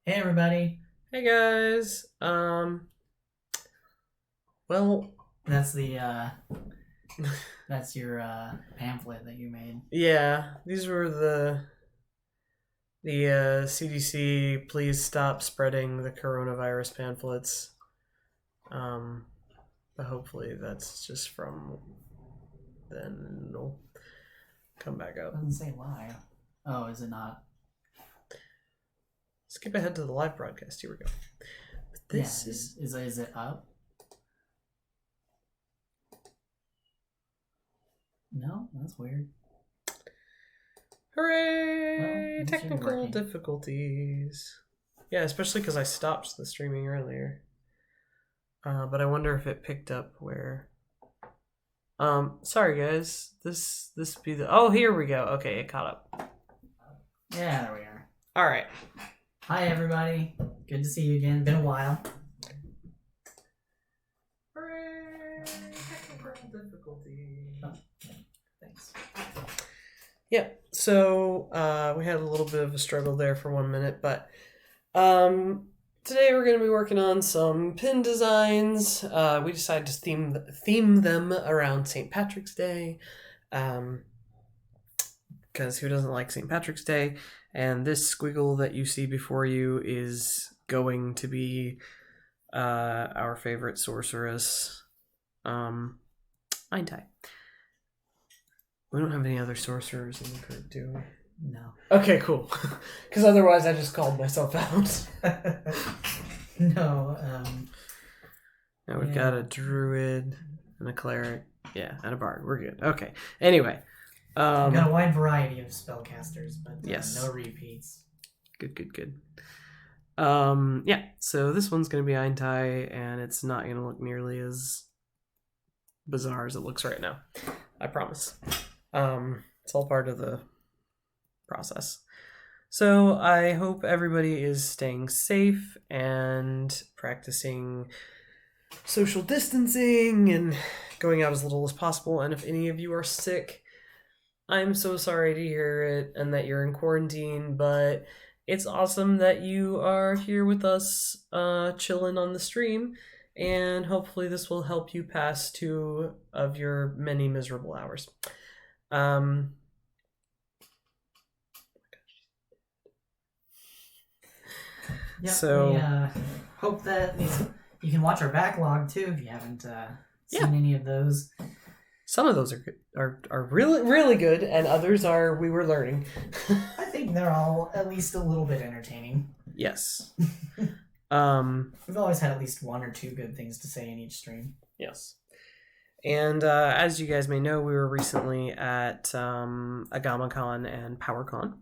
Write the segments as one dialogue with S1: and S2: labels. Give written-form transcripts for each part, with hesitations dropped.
S1: Hey everybody.
S2: Hey guys. Well,
S1: That's the that's your pamphlet that you made.
S2: yeah, these were the CDC please stop spreading the coronavirus pamphlets. Um, but hopefully that's just from then and it'll come back
S1: It
S2: up.
S1: doesn't say why. Oh, is it not?
S2: Skip ahead to the live broadcast. Here we go.
S1: This is it up? No, that's weird.
S2: Hooray!
S1: Well, it should be
S2: Technical
S1: working.
S2: difficulties. Yeah, especially because I stopped the streaming earlier. But I wonder if it picked up where. Sorry guys. This be the. Oh, here we go. Okay, it caught up.
S1: Yeah, there we are.
S2: All right.
S1: Hi everybody. Good to see you again. Been a while.
S2: Hooray! Technical difficulty.
S1: Oh, thanks.
S2: Yeah. So we had a little bit of a struggle there for 1 minute, but today we're going to be working on some pin designs. We decided to theme them around St. Patrick's Day, because who doesn't like St. Patrick's Day? And this squiggle that you see before you is going to be our favorite sorceress, Eintai. We don't have any other sorcerers in the group, do we?
S1: No.
S2: Okay, cool. Because otherwise I just called myself out.
S1: No,
S2: Now we've got a druid and a cleric. Yeah, and a bard. We're good. Okay. Anyway.
S1: I've got a wide variety of spellcasters, but
S2: yes.
S1: no repeats.
S2: Good. Yeah, so this one's going to be Eintai, and it's not going to look nearly as bizarre as it looks right now. I promise. It's all part of the process. So I hope everybody is staying safe and practicing social distancing and going out as little as possible. And if any of you are sick, I'm so sorry to hear it and that you're in quarantine, but it's awesome that you are here with us, chilling on the stream, and hopefully this will help you pass 2 of your many miserable hours.
S1: Yeah,
S2: so
S1: we hope that you can watch our backlog too if you haven't seen any of those.
S2: Some of those are really good, and others are we were learning.
S1: I think they're all at least a little bit entertaining.
S2: Yes.
S1: We've always had at least 1 or 2 good things to say in each stream.
S2: Yes. And as you guys may know, we were recently at AgamaCon and PowerCon,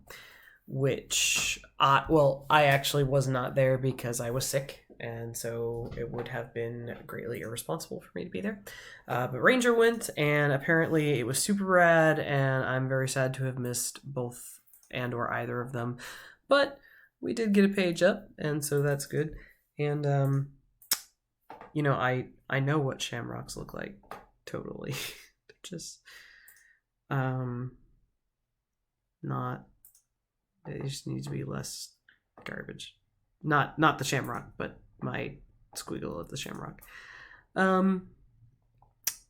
S2: which I actually was not there because I was sick, and so it would have been greatly irresponsible for me to be there. But Ranger went, and apparently it was super rad, and I'm very sad to have missed both and or either of them. But we did get a page up, and so that's good. And I know what shamrocks look like. Totally. Just not, they just need to be less garbage. Not the shamrock, but my squiggle of the shamrock.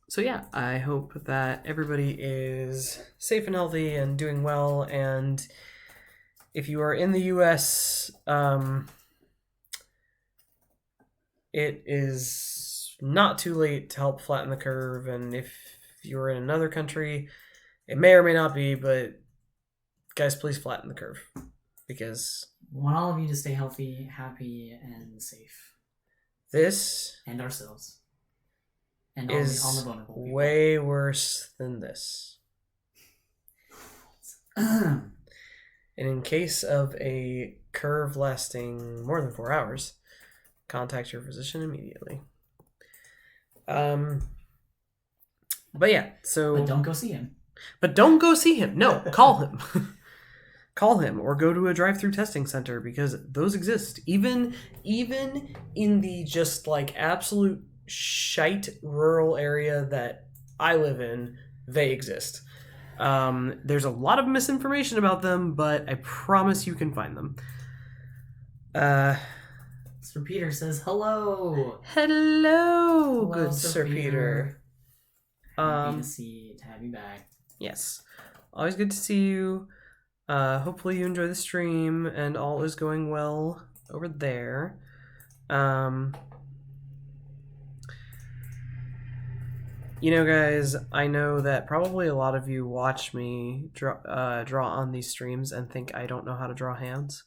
S2: So yeah, I hope that everybody is safe and healthy and doing well, and if you are in the US, it is not too late to help flatten the curve, and if you're in another country, it may or may not be, but guys, please flatten the curve, because
S1: we want all of you to stay healthy, happy, and safe.
S2: This
S1: and ourselves.
S2: And all the vulnerable people. Way worse than this. And in case of a curve lasting more than 4 hours, contact your physician immediately. But yeah, so...
S1: But don't go see him.
S2: No, call him. Call him or go to a drive-through testing center, because those exist. Even in the just like absolute shite rural area that I live in, they exist. There's a lot of misinformation about them, but I promise you can find them.
S1: Sir Peter says hello.
S2: Hello, good Sir Peter.
S1: Happy to have you back.
S2: Yes, always good to see you. Hopefully you enjoy the stream and all is going well over there. You know, guys, I know that probably a lot of you watch me draw on these streams and think I don't know how to draw hands.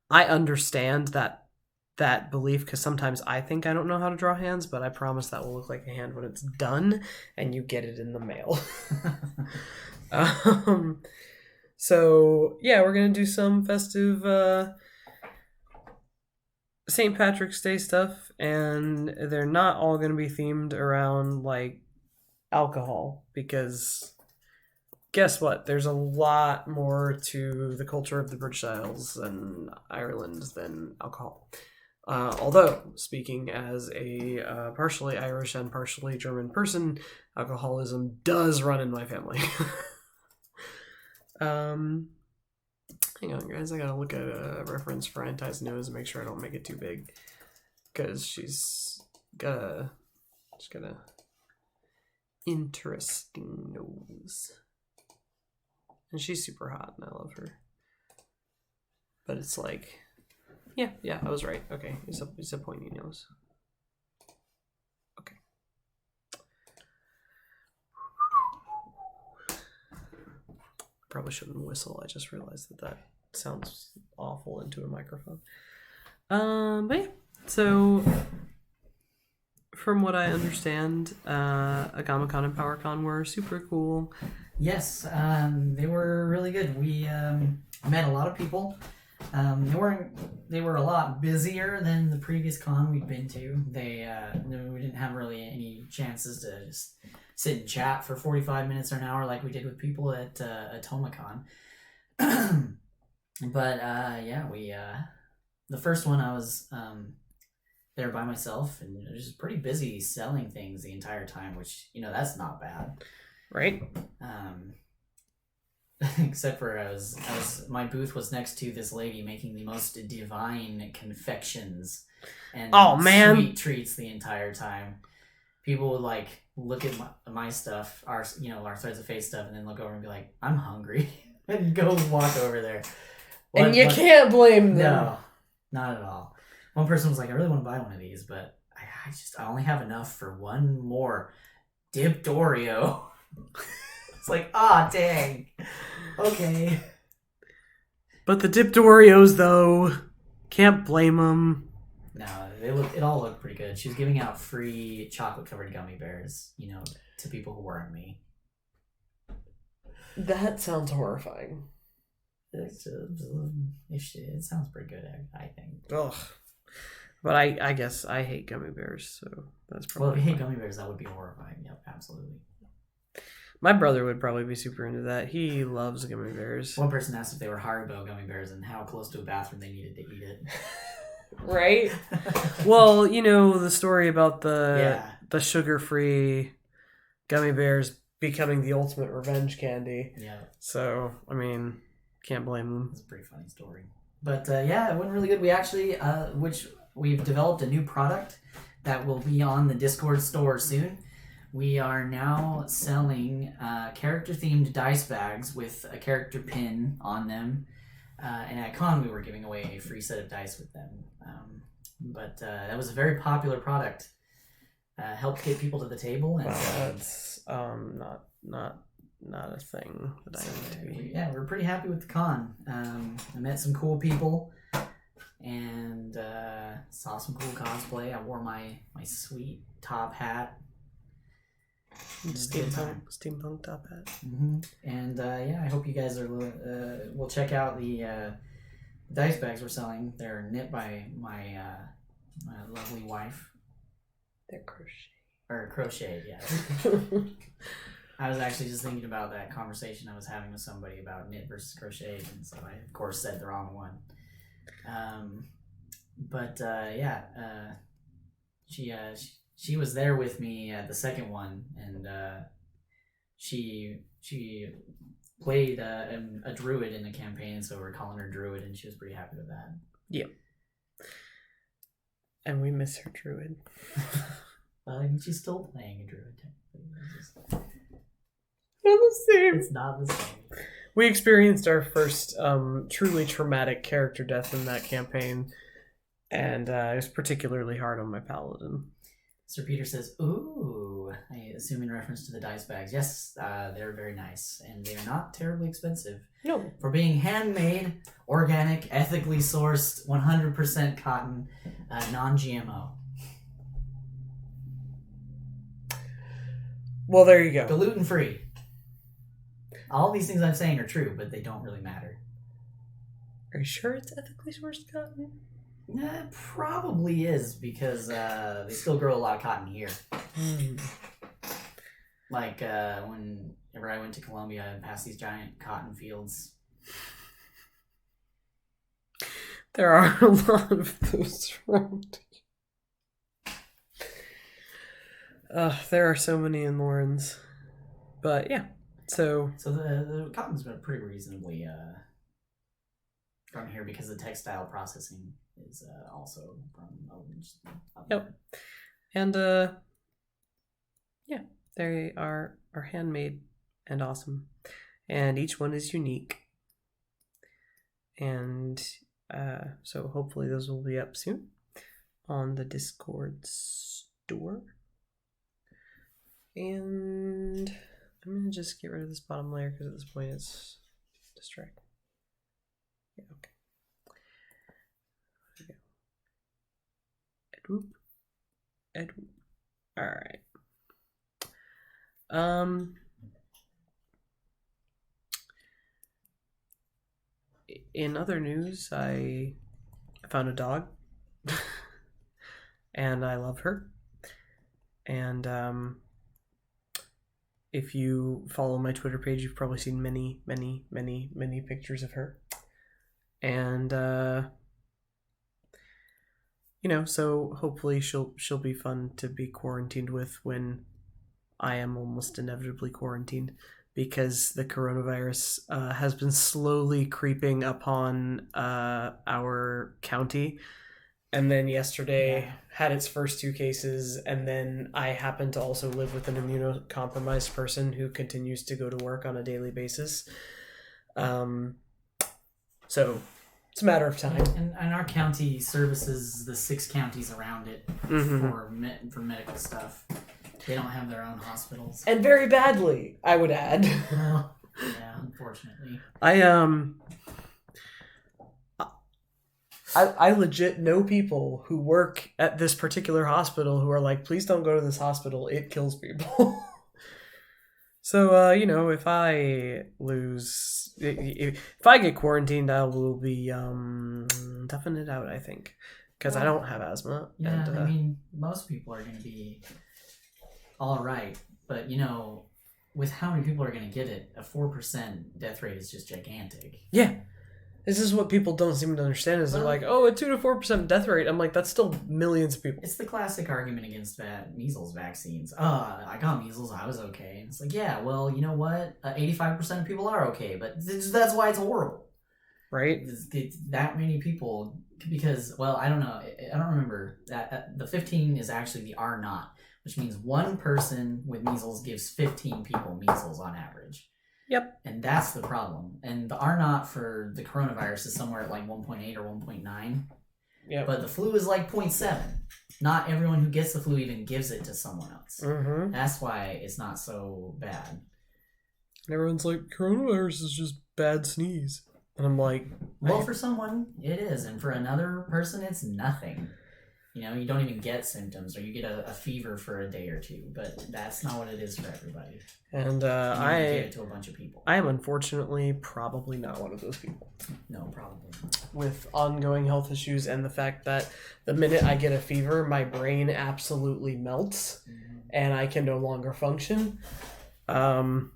S2: I understand that belief because sometimes I think I don't know how to draw hands, but I promise that will look like a hand when it's done and you get it in the mail. So yeah, we're gonna do some festive St. Patrick's Day stuff, and they're not all gonna be themed around like alcohol because guess what? There's a lot more to the culture of the British Isles and Ireland than alcohol. Although, speaking as a partially Irish and partially German person, alcoholism does run in my family. Hang on, guys. I gotta look at a reference for Auntie's nose and make sure I don't make it too big, because she's got a interesting nose, and she's super hot, and I love her. But it's like, yeah, I was right. Okay, it's a pointy nose. Okay. Probably shouldn't whistle. I just realized that sounds awful into a microphone. But yeah, so from what I understand, AgamaCon and PowerCon were super cool.
S1: Yes, they were really good. We met a lot of people. They were a lot busier than the previous con we'd been to. We didn't have really any chances to just sit and chat for 45 minutes or an hour like we did with people at AtomaCon. But the first one I was there by myself, and it was pretty busy selling things the entire time, which, that's not bad.
S2: Right?
S1: Except for my booth was next to this lady making the most divine confections and sweet treats the entire time. People would like look at my stuff, our Threads of Fate stuff, and then look over and be like, "I'm hungry," and go walk over there.
S2: And you can't blame them.
S1: No, not at all. One person was like, "I really want to buy one of these, but I only have enough for one more dipped Oreo." It's like, dang. Okay.
S2: But the dipped Oreos, though, can't blame them.
S1: No, it all looked pretty good. She was giving out free chocolate-covered gummy bears, to people who weren't me.
S2: That sounds horrifying.
S1: It sounds pretty good, I think.
S2: Ugh. But I guess I hate gummy bears, so that's probably...
S1: Well, if you hate gummy bears, that would be horrifying. Yep, absolutely.
S2: My brother would probably be super into that. He loves gummy bears.
S1: One person asked if they were Haribo gummy bears and how close to a bathroom they needed to eat it.
S2: Right? Well, the story about the sugar-free gummy bears becoming the ultimate revenge candy.
S1: Yeah.
S2: So, can't blame them.
S1: It's a pretty funny story. But it went really good. We actually, we've developed a new product that will be on the Discord store soon. We are now selling character-themed dice bags with a character pin on them. And at Con, we were giving away a free set of dice with them. But that was a very popular product. Helped get people to the table. And,
S2: that's not a thing that I need to be.
S1: Yeah, we're pretty happy with the con. I met some cool people and saw some cool cosplay. I wore my sweet top hat.
S2: Steampunk top hat.
S1: Mm-hmm. And I hope you guys will check out the dice bags we're selling. They're knit by my lovely wife.
S2: They're crochet.
S1: Or crocheted, yeah. I was actually just thinking about that conversation I was having with somebody about knit versus crochet, and so I, of course, said the wrong one. She was there with me at the second one, and she played a druid in the campaign, so we're calling her Druid, and she was pretty happy with that.
S2: Yep. And we miss her druid.
S1: I mean, she's still playing a druid.
S2: Not the same.
S1: It's not the same.
S2: We experienced our first truly traumatic character death in that campaign, and it was particularly hard on my paladin.
S1: Sir Peter says, "Ooh," I assume in reference to the dice bags. Yes, they're very nice, and they're not terribly expensive.
S2: No.
S1: For being handmade, organic, ethically sourced, 100% cotton, non-GMO.
S2: Well, there you go.
S1: Gluten-free. All these things I'm saying are true, but they don't really matter.
S2: Are you sure it's ethically sourced cotton?
S1: It probably is, because they still grow a lot of cotton here. Like, whenever I went to Colombia, I passed these giant cotton fields.
S2: There are a lot of those around. There are so many in Lawrence. But, yeah. So
S1: the cotton's been pretty reasonably from here, because the textile processing is also from
S2: Yep. And yeah, they are handmade and awesome, and each one is unique, and so hopefully those will be up soon on the Discord store. And I'm gonna just get rid of this bottom layer because at this point it's distracting. Yeah, okay. Edward. All right. In other news, I found a dog, and I love her. And if you follow my Twitter page, you've probably seen many, many, many, many pictures of her. And you know, so hopefully she'll be fun to be quarantined with when I am almost inevitably quarantined, because the coronavirus has been slowly creeping upon our county. And then yesterday had its first 2 cases, and then I happen to also live with an immunocompromised person who continues to go to work on a daily basis. So it's a matter of time.
S1: And our county services the 6 counties around it for medical stuff. They don't have their own hospitals.
S2: And very badly, I would add.
S1: Well, yeah, unfortunately.
S2: I legit know people who work at this particular hospital who are like, please don't go to this hospital. It kills people. So, you know, if I get quarantined, I will be toughing it out, I think. Because I don't have asthma.
S1: Yeah, and, I mean, most people are going to be all right. But, you know, with how many people are going to get it, a 4% death rate is just gigantic.
S2: Yeah. This is what people don't seem to understand, is they're like, oh, a 2 to 4% death rate. I'm like, that's still millions of people.
S1: It's the classic argument against measles vaccines. I got measles, I was okay. And it's like, yeah, well, you know what? 85% of people are okay, but that's why it's horrible.
S2: Right?
S1: It's that many people, because, well, I don't know. I don't remember. The 15 is actually the R naught, which means one person with measles gives 15 people measles on average.
S2: Yep.
S1: And that's the problem. And the R naught for the coronavirus is somewhere at like 1.8 or 1.9.
S2: Yeah.
S1: But the flu is like 0.7. Not everyone who gets the flu even gives it to someone else.
S2: Mm-hmm.
S1: That's why it's not so bad.
S2: And everyone's like, coronavirus is just bad sneeze. And I'm like,
S1: well, for someone, it is. And for another person, it's nothing. You know, you don't even get symptoms, or you get a fever for a day or 2, but that's not what it is for everybody.
S2: And
S1: I give it to a bunch of people.
S2: I am unfortunately probably not one of those people.
S1: No, probably.
S2: With ongoing health issues and the fact that the minute I get a fever, my brain absolutely melts and I can no longer function.
S1: So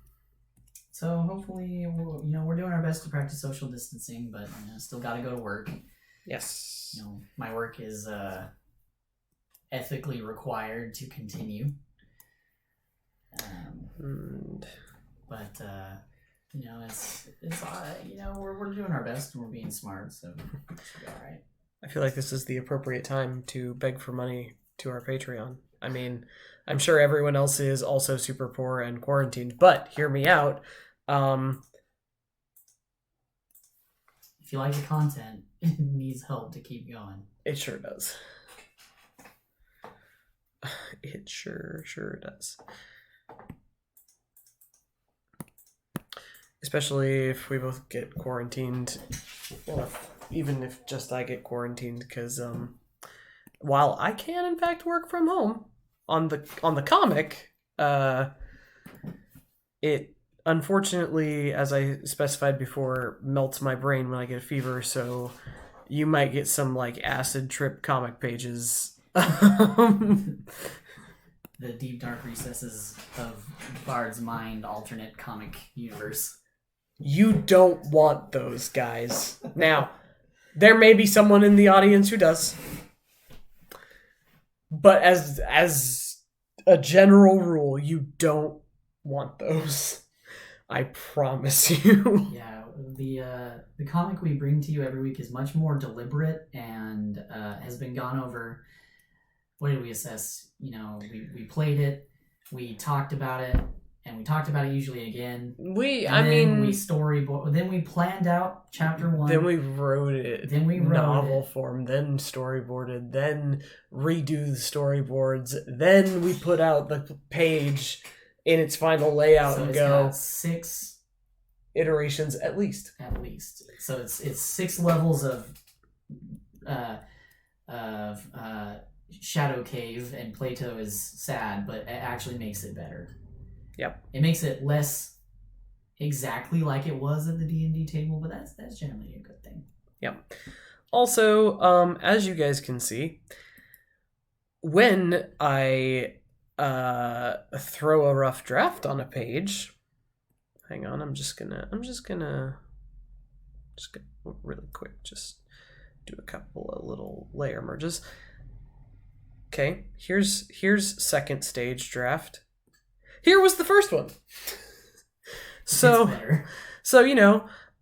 S1: hopefully, we're doing our best to practice social distancing, but still got to go to work.
S2: Yes.
S1: You know, my work is ethically required to continue. But it's we're doing our best and we're being smart, so it should be all right.
S2: I feel like this is the appropriate time to beg for money to our Patreon. I mean, I'm sure everyone else is also super poor and quarantined, but hear me out.
S1: If you like the content, it needs help to keep going.
S2: It sure does. It sure does. Especially if we both get quarantined, or even if just I get quarantined, because while I can in fact work from home on the comic, it unfortunately, as I specified before, melts my brain when I get a fever. So you might get some like acid trip comic pages.
S1: The deep dark recesses of Bard's mind alternate comic universe.
S2: You don't want those, guys. Now, there may be someone in the audience who does. But as a general rule, you don't want those. I promise you.
S1: Yeah, the comic we bring to you every week is much more deliberate and has been gone over. What did we assess? We played it, we talked about it, and we talked about it usually again. We storyboard. Then we planned out chapter 1.
S2: Then we wrote it.
S1: Then we wrote
S2: novel
S1: it.
S2: form. Then storyboarded. Then redo the storyboards. Then we put out the page in its final layout
S1: so
S2: and
S1: it's
S2: go
S1: got 6
S2: iterations at least.
S1: So it's 6 levels of Shadow Cave, and Plato is sad, but it actually makes it better.
S2: Yep.
S1: It makes it less exactly like it was at the D&D table, but that's generally a good thing.
S2: Yep. Also, as you guys can see, when I throw a rough draft on a page, hang on, I'm just gonna really quick just do a couple of little layer merges. Okay, here's second stage draft. Here was the first one. So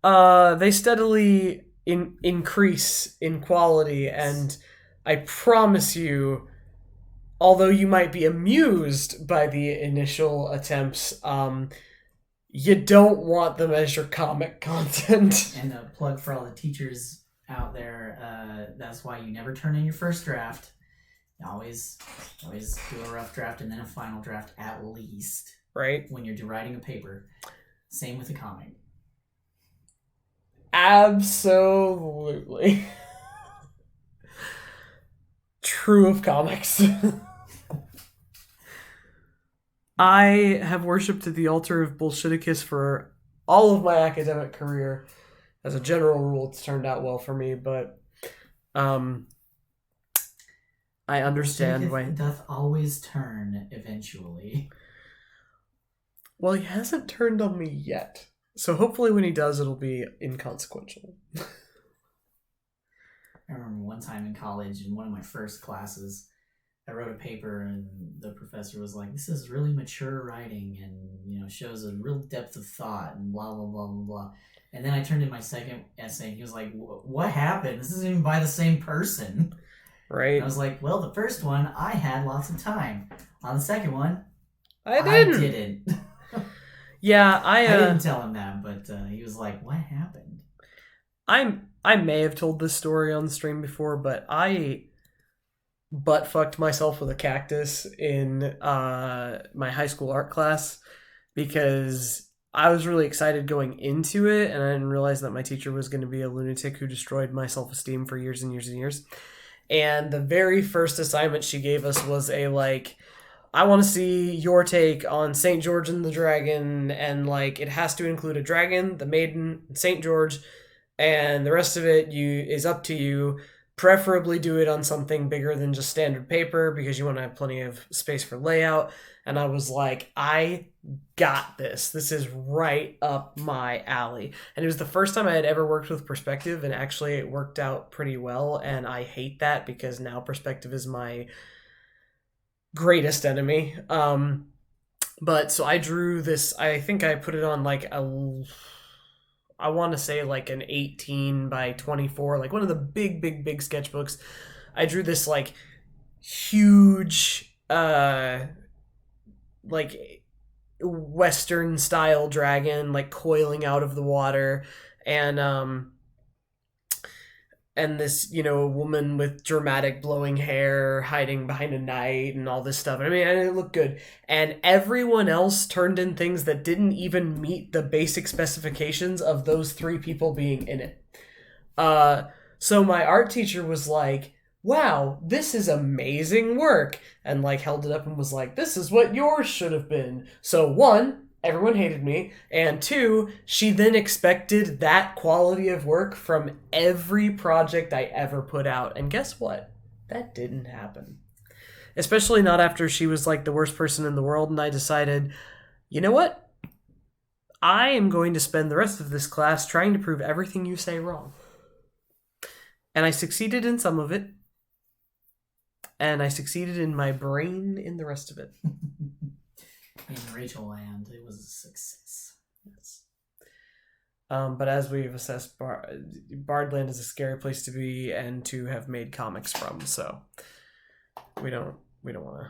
S2: they steadily increase in quality, and I promise you, although you might be amused by the initial attempts, you don't want them as your comic content.
S1: And a plug for all the teachers out there, that's why you never turn in your first draft. Always do a rough draft and then a final draft at least.
S2: Right?
S1: When you're writing a paper. Same with a comic.
S2: Absolutely. True of comics. I have worshipped at the altar of Bolshevikus for all of my academic career. As a general rule, it's turned out well for me, but I understand why.
S1: Doth always turn eventually.
S2: Well, he hasn't turned on me yet. So hopefully when he does, it'll be inconsequential.
S1: I remember one time in college, in one of my first classes, I wrote a paper and the professor was like, this is really mature writing and, shows a real depth of thought and blah, blah, blah, blah, blah. And then I turned in my second essay and he was like, what happened? This isn't even by the same person.
S2: Right.
S1: And I was like, well, the first one, I had lots of time. On the second one,
S2: I didn't. Yeah, I
S1: didn't tell him that, but he was like, what happened?
S2: I may have told this story on the stream before, but I butt fucked myself with a cactus in my high school art class because I was really excited going into it, and I didn't realize that my teacher was going to be a lunatic who destroyed my self-esteem for years and years and years. And the very first assignment she gave us was I want to see your take on St. George and the Dragon, and it has to include a dragon, the maiden, St. George, and the rest of it is up to you. Preferably do it on something bigger than just standard paper because you want to have plenty of space for layout. And I was like, I got this. This is right up my alley. And it was the first time I had ever worked with perspective, and actually it worked out pretty well. And I hate that because now perspective is my greatest enemy. But so I drew this, I think I put it on I want to say like an 18 by 24, like one of the big sketchbooks. I drew this like huge like Western style dragon like coiling out of the water, and this, woman with dramatic blowing hair hiding behind a knight and all this stuff. I mean, and it looked good. And everyone else turned in things that didn't even meet the basic specifications of those three people being in it. So my art teacher was like, wow, this is amazing work. And like held it up and was like, this is what yours should have been. So one, everyone hated me, and two, she then expected that quality of work from every project I ever put out. And guess what? That didn't happen. Especially not after she was like the worst person in the world, and I decided, you know what? I am going to spend the rest of this class trying to prove everything you say wrong. And I succeeded in some of it. And I succeeded in my brain in the rest of it.
S1: In Rachel Land, it was a success.
S2: Yes. But as we've assessed, Bardland is a scary place to be and to have made comics from, so we don't want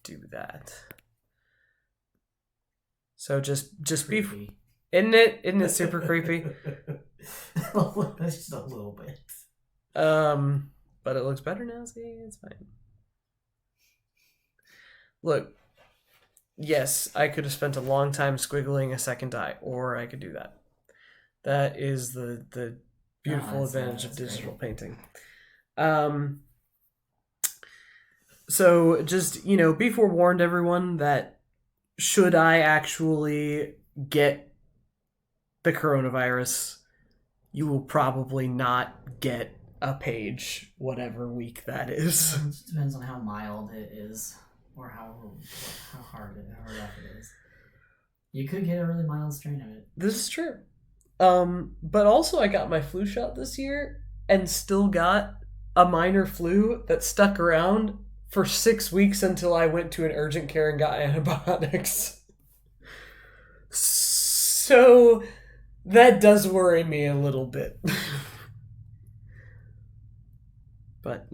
S2: to do that. So just be, isn't it super creepy?
S1: Just a little bit.
S2: But it looks better now. See, it's fine. Look, yes, I could have spent a long time squiggling a second eye, or I could do that. That is the beautiful advantage of digital painting. So just, be forewarned, everyone, that should I actually get the coronavirus, you will probably not get a page whatever week that is.
S1: It just depends on how mild it is. Or how hard how rough it is. You could get a really mild strain of it.
S2: This is true. But also I got my flu shot this year and still got a minor flu that stuck around for 6 weeks until I went to an urgent care and got antibiotics. So that does worry me a little bit. But,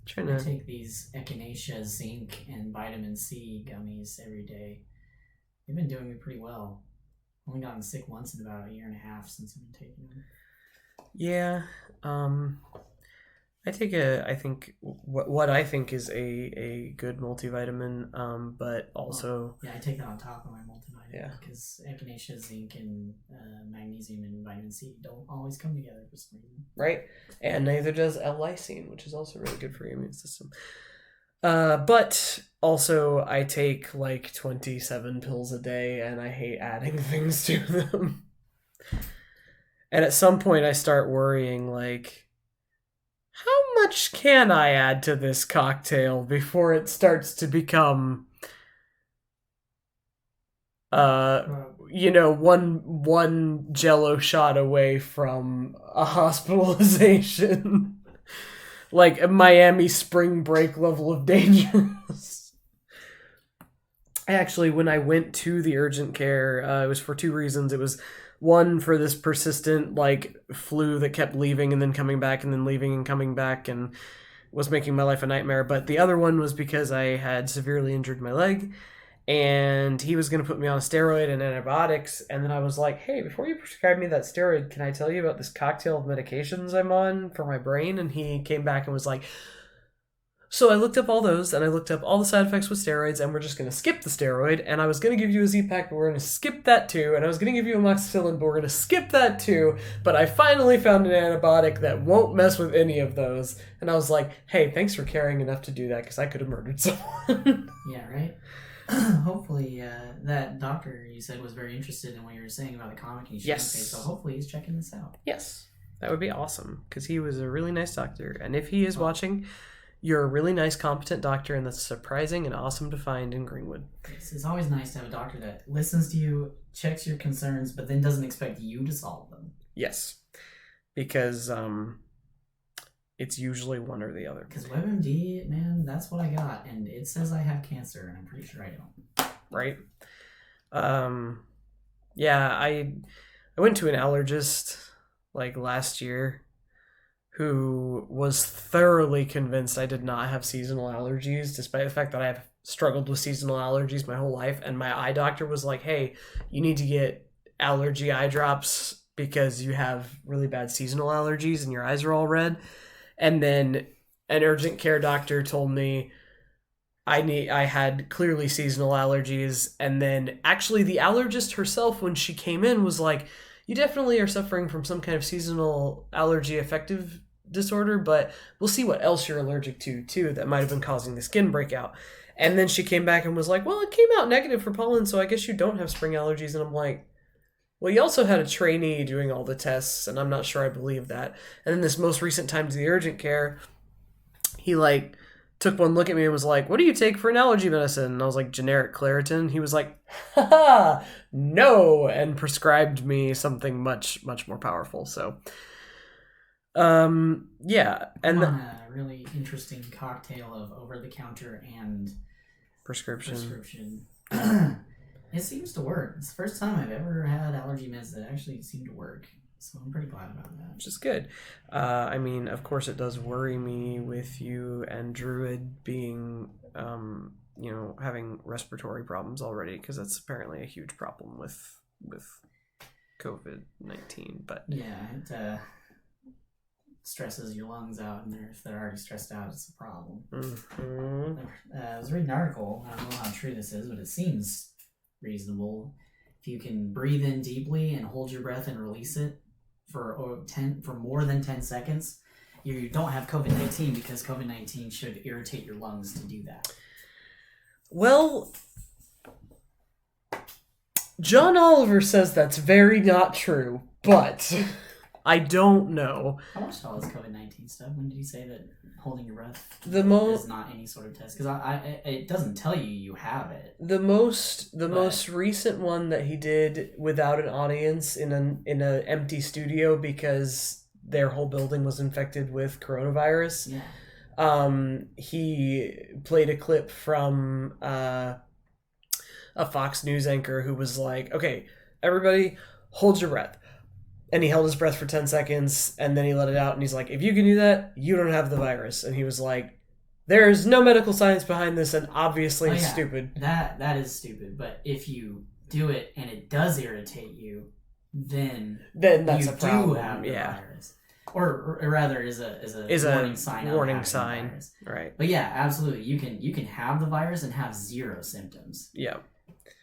S2: trying to
S1: take these echinacea, zinc, and vitamin C gummies every day. They've been doing me pretty well. Only gotten sick once in about a year and a half since I've been taking them.
S2: Yeah, I think what I think is a good multivitamin, but also
S1: I take that on top of my multivitamin.
S2: Yeah,
S1: because echinacea, zinc, and magnesium and vitamin C don't always come together for some reason.
S2: Right, and neither does L-lysine, which is also really good for your immune system. But also I take like 27 pills a day, and I hate adding things to them. And at some point, I start worrying like, how much can I add to this cocktail before it starts to become, one Jello shot away from a hospitalization, like a Miami spring break level of dangerous. Actually, when I went to the urgent care, it was for two reasons. It was one, for this persistent like flu that kept leaving and then coming back and then leaving and coming back and was making my life a nightmare. But the other one was because I had severely injured my leg, and he was going to put me on a steroid and antibiotics. And then I was like, hey, before you prescribe me that steroid, can I tell you about this cocktail of medications I'm on for my brain? And he came back and was like, so I looked up all those, and I looked up all the side effects with steroids, and we're just going to skip the steroid, and I was going to give you a Z-Pack, but we're going to skip that too, and I was going to give you amoxicillin, but we're going to skip that too, but I finally found an antibiotic that won't mess with any of those. And I was like, hey, thanks for caring enough to do that, because I could have murdered someone.
S1: Yeah, right? Hopefully, that doctor you said was very interested in what you were saying about the comic and
S2: Yes.
S1: so hopefully he's checking this out.
S2: Yes, that would be awesome, because he was a really nice doctor, and if he is watching, you're a really nice, competent doctor, and that's surprising and awesome to find in Greenwood.
S1: It's always nice to have a doctor that listens to you, checks your concerns, but then doesn't expect you to solve them.
S2: Yes, because it's usually one or the other.
S1: Because WebMD, man, that's what I got, and it says I have cancer, and I'm pretty sure I don't.
S2: Right? Yeah, I went to an allergist like last year who was thoroughly convinced I did not have seasonal allergies, despite the fact that I've struggled with seasonal allergies my whole life. And my eye doctor was like, hey, you need to get allergy eye drops because you have really bad seasonal allergies and your eyes are all red. And then an urgent care doctor told me I had clearly seasonal allergies, and then actually the allergist herself, when she came in, was like, you definitely are suffering from some kind of seasonal allergy affective disorder, but we'll see what else you're allergic to too that might have been causing the skin breakout. And then she came back and was like, well, it came out negative for pollen, so I guess you don't have spring allergies. And I'm like, well, you also had a trainee doing all the tests, and I'm not sure I believe that. And then this most recent time to the urgent care, he like took one look at me and was like, what do you take for an allergy medicine? And I was like, generic Claritin. He was like, haha, no, and prescribed me something much, much more powerful. So, yeah.
S1: And a really interesting cocktail of over-the-counter and
S2: prescription.
S1: It seems to work. It's the first time I've ever had allergy meds that actually seem to work. So I'm pretty glad about that.
S2: Which is good. I mean, of course, it does worry me with you and Druid being, having respiratory problems already, because that's apparently a huge problem with COVID-19. But
S1: yeah, it stresses your lungs out, and if they're already stressed out, it's a problem.
S2: Mm-hmm.
S1: I was reading an article. I don't know how true this is, but it seems reasonable. If you can breathe in deeply and hold your breath and release it for more than 10 seconds, you don't have COVID-19, because COVID-19 should irritate your lungs to do that.
S2: Well, John Oliver says that's very not true, but I don't know.
S1: I watched all this COVID-19 stuff. When did he say that holding your breath is not any sort of test? Because it doesn't tell you have it.
S2: The most recent one that he did without an audience in an empty studio because their whole building was infected with coronavirus.
S1: Yeah.
S2: He played a clip from a Fox News anchor who was like, "Okay, everybody, hold your breath." And he held his breath for 10 seconds, and then he let it out, and he's like, if you can do that, you don't have the virus. And he was like, there's no medical science behind this, and obviously it's stupid.
S1: That is stupid, but if you do it and it does irritate you, then
S2: that's
S1: you
S2: a problem.
S1: Do have the virus. Or rather is a warning sign.
S2: Warning sign. Right.
S1: But yeah, absolutely. You can have the virus and have zero symptoms.
S2: Yeah.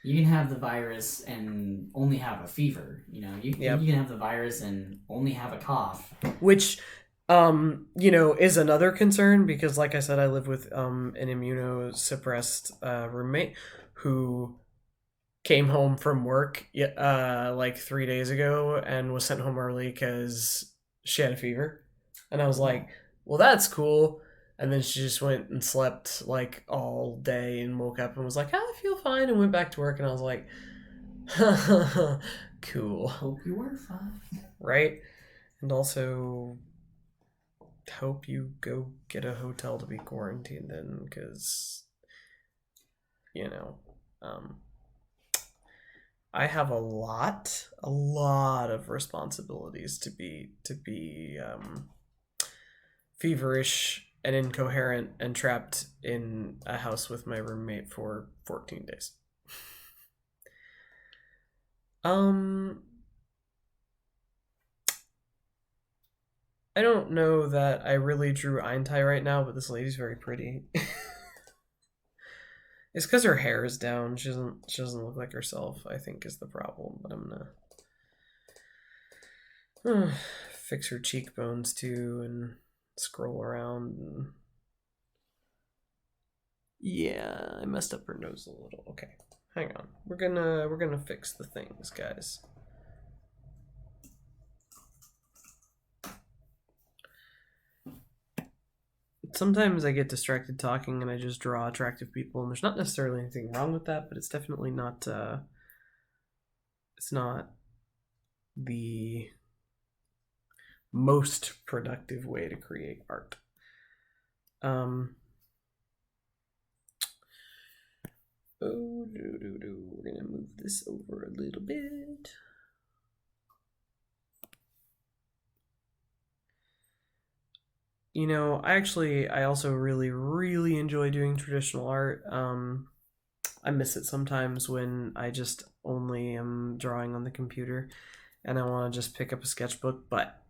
S1: You can have the virus and only have a fever. You can have the virus and only have a cough.
S2: Which, is another concern, because, like I said, I live with an immunosuppressed roommate who came home from work like 3 days ago and was sent home early because she had a fever. And I was like, well, that's cool. And then she just went and slept like all day and woke up and was like, I feel fine, and went back to work. And I was like, cool.
S1: Hope you were fine.
S2: Right? And also hope you go get a hotel to be quarantined in, because, I have a lot of responsibilities to be feverish and incoherent and trapped in a house with my roommate for 14 days. I don't know that I really drew Eintai right now, but this lady's very pretty. It's because her hair is down. She doesn't look like herself, I think, is the problem. But I'm gonna fix her cheekbones too and scroll around. And yeah, I messed up her nose a little. Okay, hang on. We're gonna fix the things, guys. Sometimes I get distracted talking and I just draw attractive people, and there's not necessarily anything wrong with that, but it's definitely not it's not the most productive way to create art. We're gonna move this over a little bit. I also really, really enjoy doing traditional art. I miss it sometimes when I just only am drawing on the computer and I want to just pick up a sketchbook. But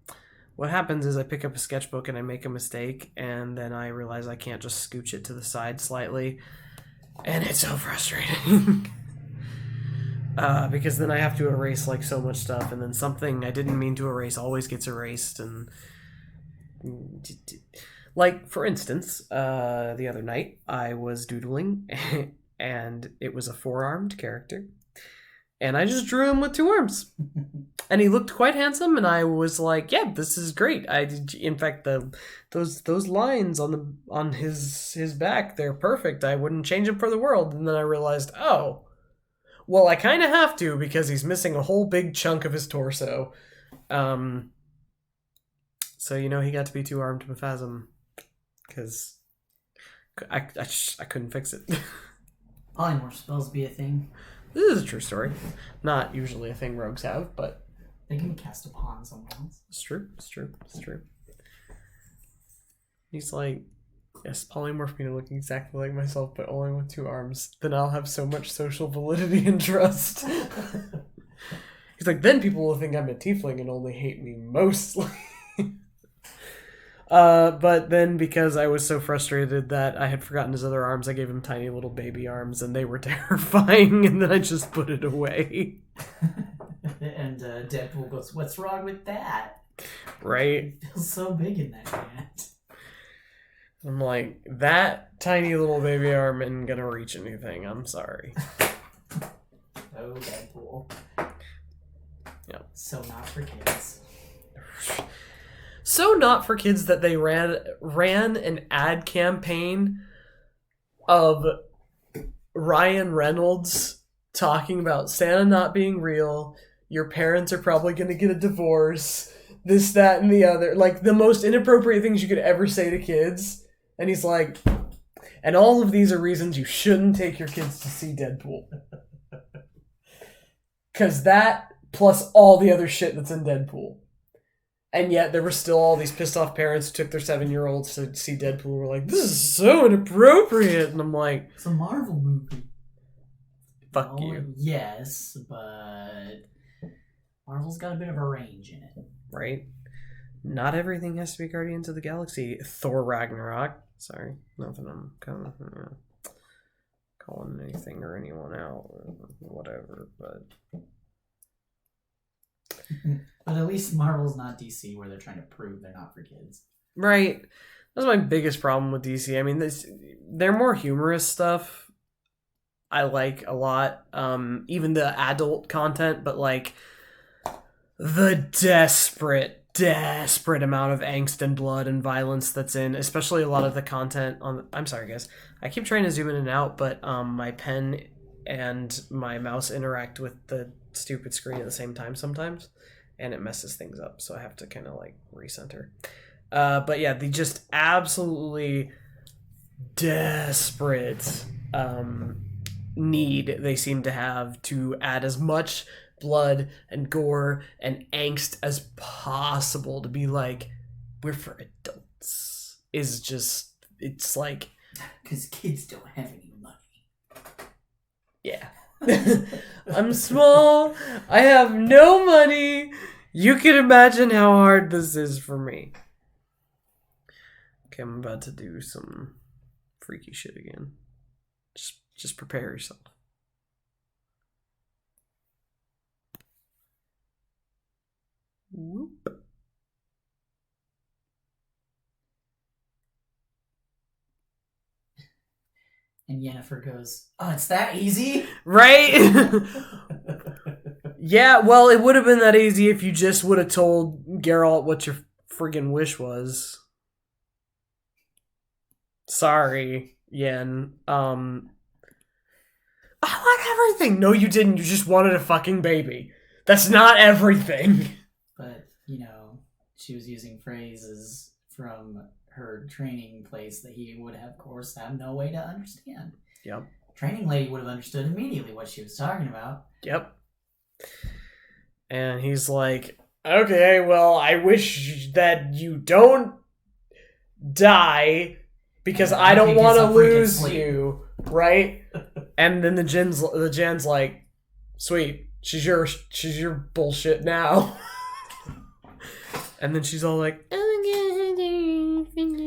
S2: what happens is I pick up a sketchbook and I make a mistake, and then I realize I can't just scooch it to the side slightly, and it's so frustrating. Because then I have to erase like so much stuff, and then something I didn't mean to erase always gets erased. And like, for instance, the other night I was doodling and it was a four-armed character, and I just drew him with two arms. And he looked quite handsome, and I was like, "Yeah, this is great." In fact, those lines on his back, they're perfect. I wouldn't change them for the world. And then I realized, oh, well, I kind of have to, because he's missing a whole big chunk of his torso. So he got to be two-armed Mephism, because I couldn't fix it.
S1: Polymorph spells be a thing.
S2: This is a true story. Not usually a thing rogues have, but
S1: they can be cast upon someone else.
S2: It's true. He's like, yes, polymorph me to look exactly like myself, but only with two arms. Then I'll have so much social validity and trust. He's like, then people will think I'm a tiefling and only hate me mostly. But then, because I was so frustrated that I had forgotten his other arms, I gave him tiny little baby arms, and they were terrifying, and then I just put it away.
S1: And Deadpool goes, "What's wrong with that?"
S2: Right?
S1: It feels so big in that hand.
S2: I'm like, that tiny little baby arm isn't gonna reach anything. I'm sorry.
S1: Oh, Deadpool.
S2: Yep.
S1: So not for kids.
S2: So not for kids that they ran an ad campaign of Ryan Reynolds talking about Santa not being real. Your parents are probably going to get a divorce. This, that, and the other. Like, the most inappropriate things you could ever say to kids. And he's like, and all of these are reasons you shouldn't take your kids to see Deadpool. Because that, plus all the other shit that's in Deadpool. And yet there were still all these pissed off parents who took their 7-year-olds to see Deadpool and were like, this is so inappropriate. And I'm like,
S1: it's a Marvel movie.
S2: Fuck you.
S1: Yes, but Marvel's got a bit of a range in it.
S2: Right? Not everything has to be Guardians of the Galaxy. Thor Ragnarok. Sorry. Nothing I'm kind of calling anything or anyone out or whatever, but...
S1: But at least Marvel's not DC, where they're trying to prove they're not for kids.
S2: Right. That's my biggest problem with DC. I mean, they're more humorous stuff. I like a lot. Even the adult content, but like the desperate amount of angst and blood and violence that's in, especially a lot of the content on... I'm sorry, guys. I keep trying to zoom in and out, but my pen and my mouse interact with the stupid screen at the same time sometimes, and it messes things up, so I have to kind of like recenter. But yeah, the just absolutely desperate need they seem to have to add as much blood and gore and angst as possible to be like, we're for adults, is just, it's like,
S1: because kids don't have any money.
S2: Yeah. I'm small. I have no money. You can imagine how hard this is for me. Okay, I'm about to do some freaky shit again. Just prepare yourself. Whoop.
S1: And Yennefer goes, "Oh, it's that easy?"
S2: Right? Yeah, well, it would have been that easy if you just would have told Geralt what your friggin' wish was. Sorry, Yen. I want everything. No, you didn't. You just wanted a fucking baby. That's not everything.
S1: But, she was using phrases from her training place that he would have, of course, have no way to understand.
S2: Yep.
S1: Training lady would have understood immediately what she was talking about.
S2: Yep. And he's like, okay, well, I wish that you don't die because
S1: And
S2: I don't
S1: Monkey
S2: want to
S1: gets a freaking
S2: lose
S1: sleep.
S2: you, right? And then the Jan's like, sweet, she's your bullshit now. And then she's all like,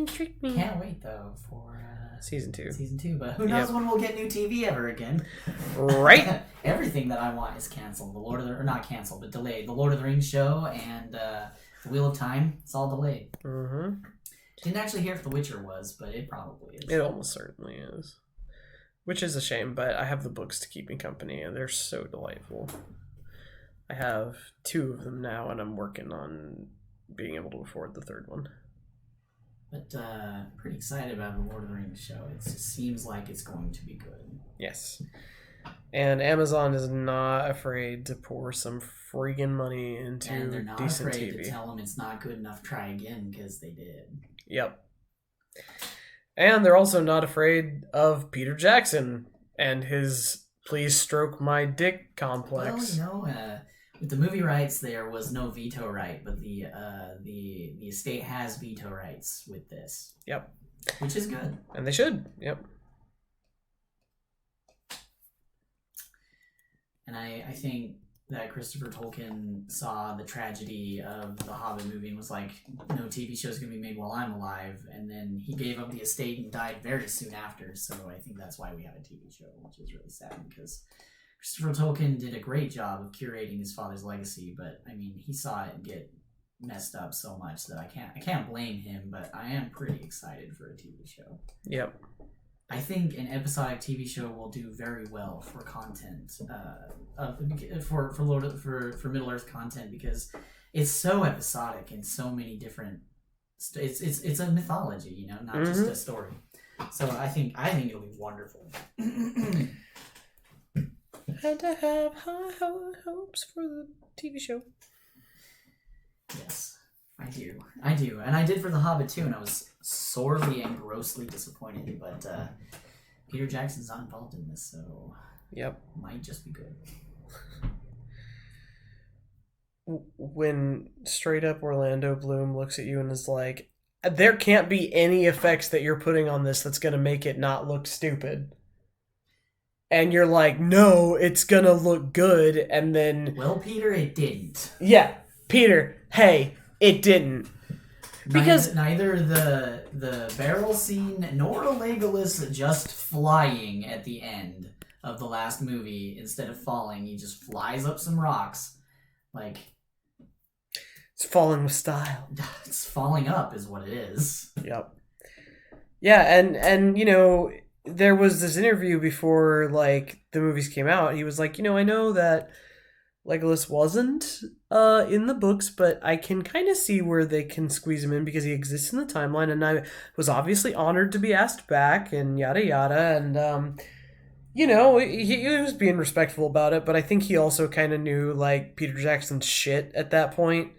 S2: trick me.
S1: Can't wait though for
S2: Season 2.
S1: Season 2, but who knows when we'll get new TV ever again.
S2: Right?
S1: Everything that I want is canceled. Not canceled, but delayed. The Lord of the Rings show and the Wheel of Time, it's all delayed.
S2: Mm-hmm.
S1: Didn't actually hear if The Witcher was, but it probably is.
S2: It almost certainly is. Which is a shame, but I have the books to keep me company, and they're so delightful. I have 2 of them now, and I'm working on being able to afford the 3rd one.
S1: But pretty excited about the Lord of the Rings show. It just seems like it's going to be good.
S2: Yes. And Amazon is not afraid to pour some friggin' money into
S1: and they're not
S2: decent
S1: afraid
S2: TV.
S1: to tell them it's not good enough, try again, because they did.
S2: Yep. And they're also not afraid of Peter Jackson and his please stroke my dick complex.
S1: Well, with the movie rights, there was no veto right, but the estate has veto rights with this.
S2: Yep.
S1: Which is good.
S2: And they should. Yep.
S1: And I think that Christopher Tolkien saw the tragedy of the Hobbit movie and was like, no TV show's going to be made while I'm alive. And then he gave up the estate and died very soon after. So I think that's why we have a TV show, which is really sad because Christopher Tolkien did a great job of curating his father's legacy. But I mean, he saw it get messed up so much that I can't blame him, but I am pretty excited for a TV show.
S2: Yep.
S1: I think an episodic TV show will do very well for content, for Middle Earth content because it's so episodic and so many different. It's a mythology, not just a story. So I think it'll be wonderful.
S2: And I have high hopes for the TV show.
S1: Yes, I do, and I did for The Hobbit too, and I was sorely and grossly disappointed. But Peter Jackson's not involved in this, so
S2: yep,
S1: might just be good.
S2: When straight up Orlando Bloom looks at you and is like, "There can't be any effects that you're putting on this that's gonna make it not look stupid," and you're like, "No, it's gonna look good," and then,
S1: well, Peter, it didn't.
S2: Yeah, Peter. Hey, it didn't. Because
S1: neither the barrel scene nor Legolas just flying at the end of the last movie, instead of falling, he just flies up some rocks. Like,
S2: it's falling with style.
S1: It's falling up is what it is.
S2: Yep. Yeah, and there was this interview before the movies came out. He was like, I know that Legolas wasn't in the books, but I can kind of see where they can squeeze him in because he exists in the timeline, and I was obviously honored to be asked back, and yada yada, and he was being respectful about it, but I think he also kind of knew Peter Jackson's shit at that point,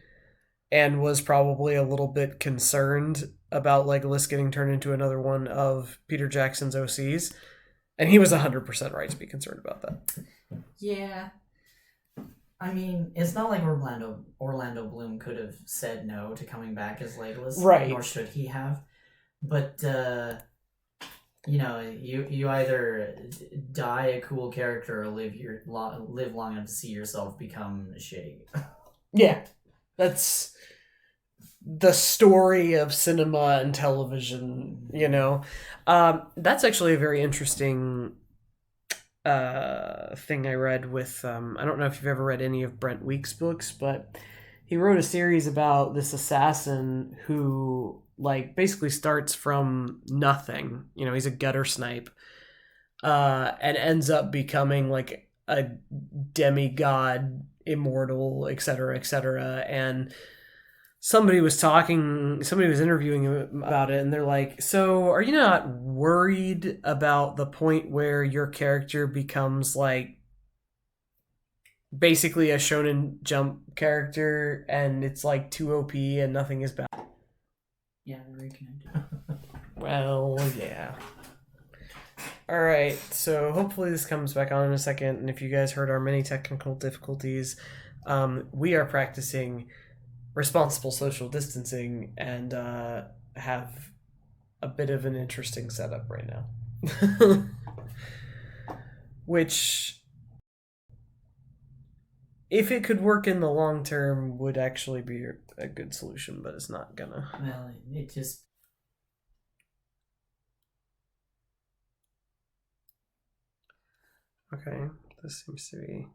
S2: and was probably a little bit concerned about Legolas getting turned into another one of Peter Jackson's OCs, and he was 100% right to be concerned about that.
S1: Yeah. I mean, it's not like Orlando Bloom could have said no to coming back as Legolas,
S2: right?
S1: Nor should he have. But you either die a cool character or live long enough to see yourself become shitty.
S2: Yeah, that's the story of cinema and television. That's actually a very interesting thing I read with I don't know if you've ever read any of Brent Weeks' books, but he wrote a series about this assassin who basically starts from nothing. He's a gutter snipe, and ends up becoming a demigod, immortal, etc., etc. And somebody was interviewing him about it, and they're like, so are you not worried about the point where your character becomes basically a Shonen Jump character and it's too OP and nothing is bad?
S1: Yeah, they're very connected.
S2: Well, yeah. Alright, so hopefully this comes back on in a second, and if you guys heard our many technical difficulties, we are practicing responsible social distancing and have a bit of an interesting setup right now. Which, if it could work in the long term, would actually be a good solution, but it's not gonna.
S1: Well, it just...
S2: Okay, this seems to be...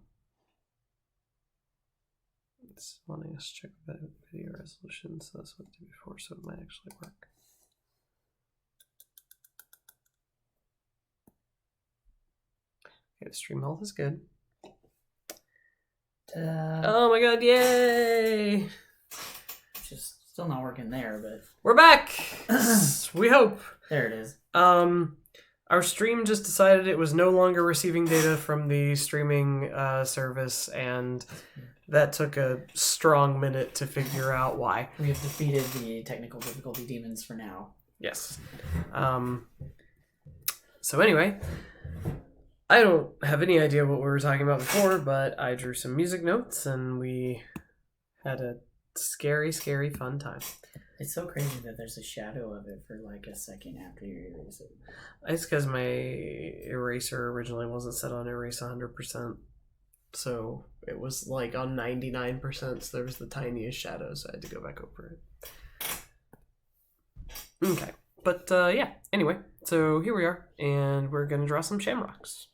S2: It's wanting us to check video resolution, so that's what I did before, so it might actually work. Okay, the stream health is good. Oh my god, yay!
S1: Just still not working there, but...
S2: We're back! We hope.
S1: There it is.
S2: Our stream just decided it was no longer receiving data from the streaming service, and that took a strong minute to figure out why.
S1: We have defeated the technical difficulty demons for now.
S2: Yes. So anyway, I don't have any idea what we were talking about before, but I drew some music notes, and we had a scary, scary fun time.
S1: It's so crazy that there's a shadow of it for like a second after you erase it.
S2: It's because my eraser originally wasn't set on erase 100%. So it was like on 99%, so there was the tiniest shadow, so I had to go back over it. Okay. But yeah, anyway, so here we are, and we're going to draw some shamrocks.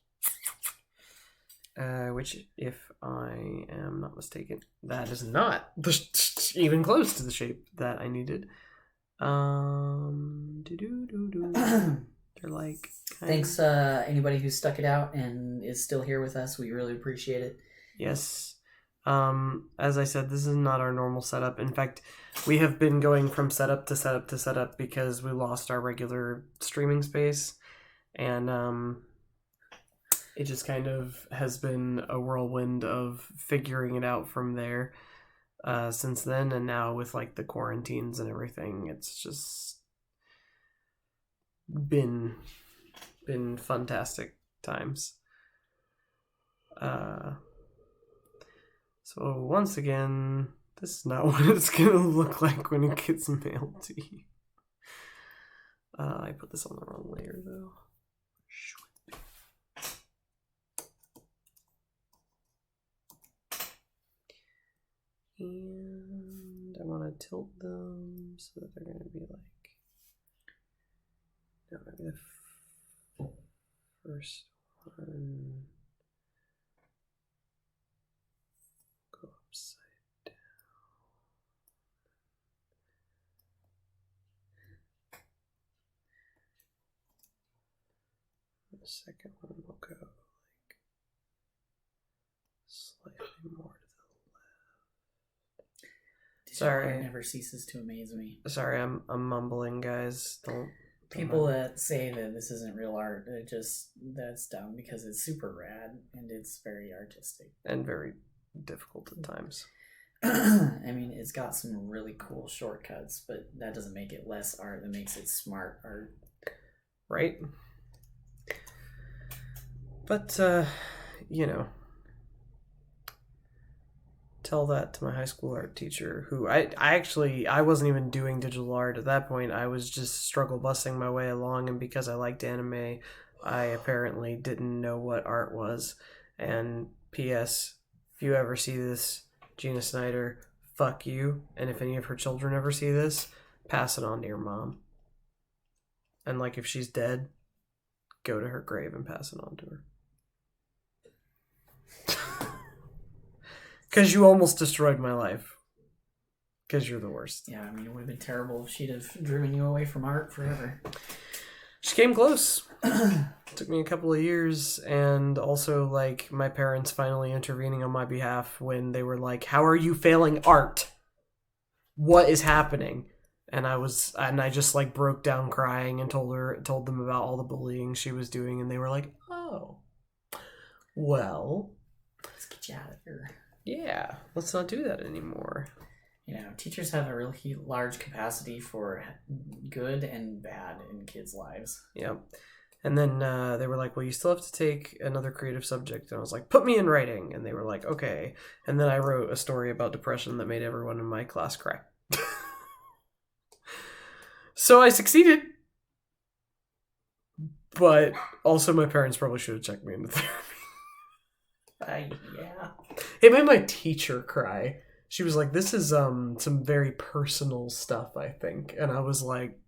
S2: Which, if I am not mistaken, that is not even close to the shape that I needed. They're like...
S1: Thanks, anybody who stuck it out and is still here with us. We really appreciate it.
S2: Yes. As I said, this is not our normal setup. In fact, we have been going from setup to setup to setup because we lost our regular streaming space. And it just kind of has been a whirlwind of figuring it out from there since then. And now with like the quarantines and everything, it's just been fantastic times. So once again, this is not what it's gonna look like when it gets mailed to you. I put this on the wrong layer though. And I want to tilt them so that they're going to be like, no, maybe the first one go upside down. The second one will go like slightly more to Sorry.
S1: It never ceases to amaze me.
S2: Sorry, I'm mumbling, guys. Don't
S1: People that say that this isn't real art, that's dumb because it's super rad and it's very artistic.
S2: And very difficult at times.
S1: I mean, it's got some really cool shortcuts, but that doesn't make it less art. That makes it smart art.
S2: Right? But, you know, tell that to my high school art teacher, who I wasn't even doing digital art at that point. I was just struggle busting my way along, and because I liked anime, I apparently didn't know what art was. And P.S., if you ever see this, Gina Snyder, fuck you. And if any of her children ever see this, pass it on to your mom. And like if she's dead, go to her grave and pass it on to her. Because you almost destroyed my life. Because you're the worst.
S1: Yeah, I mean, it would have been terrible if she'd have driven you away from art forever.
S2: She came close. It took me a couple of years, and also, like, my parents finally intervening on my behalf when they were like, how are you failing art? What is happening? And I just, like, broke down crying and told them about all the bullying she was doing, and they were like, oh, well,
S1: let's get you out of here.
S2: Yeah, let's not do that anymore.
S1: You know, teachers have a really large capacity for good and bad in kids' lives.
S2: Yep. And then they were like, well, you still have to take another creative subject. And I was like, put me in writing. And they were like, okay. And then I wrote a story about depression that made everyone in my class cry. So I succeeded. But also, my parents probably should have checked me into therapy.
S1: Yeah.
S2: It made my teacher cry. She was like, "This is some very personal stuff, I think," and I was like,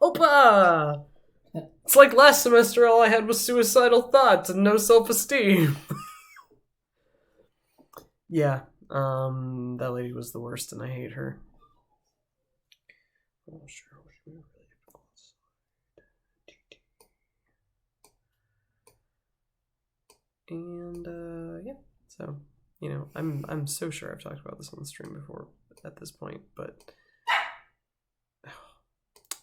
S2: "Opa!" It's like last semester, all I had was suicidal thoughts and no self-esteem. Yeah, that lady was the worst, and I hate her. Oh, sure. And yeah, so I'm so sure I've talked about this on the stream before at this point, but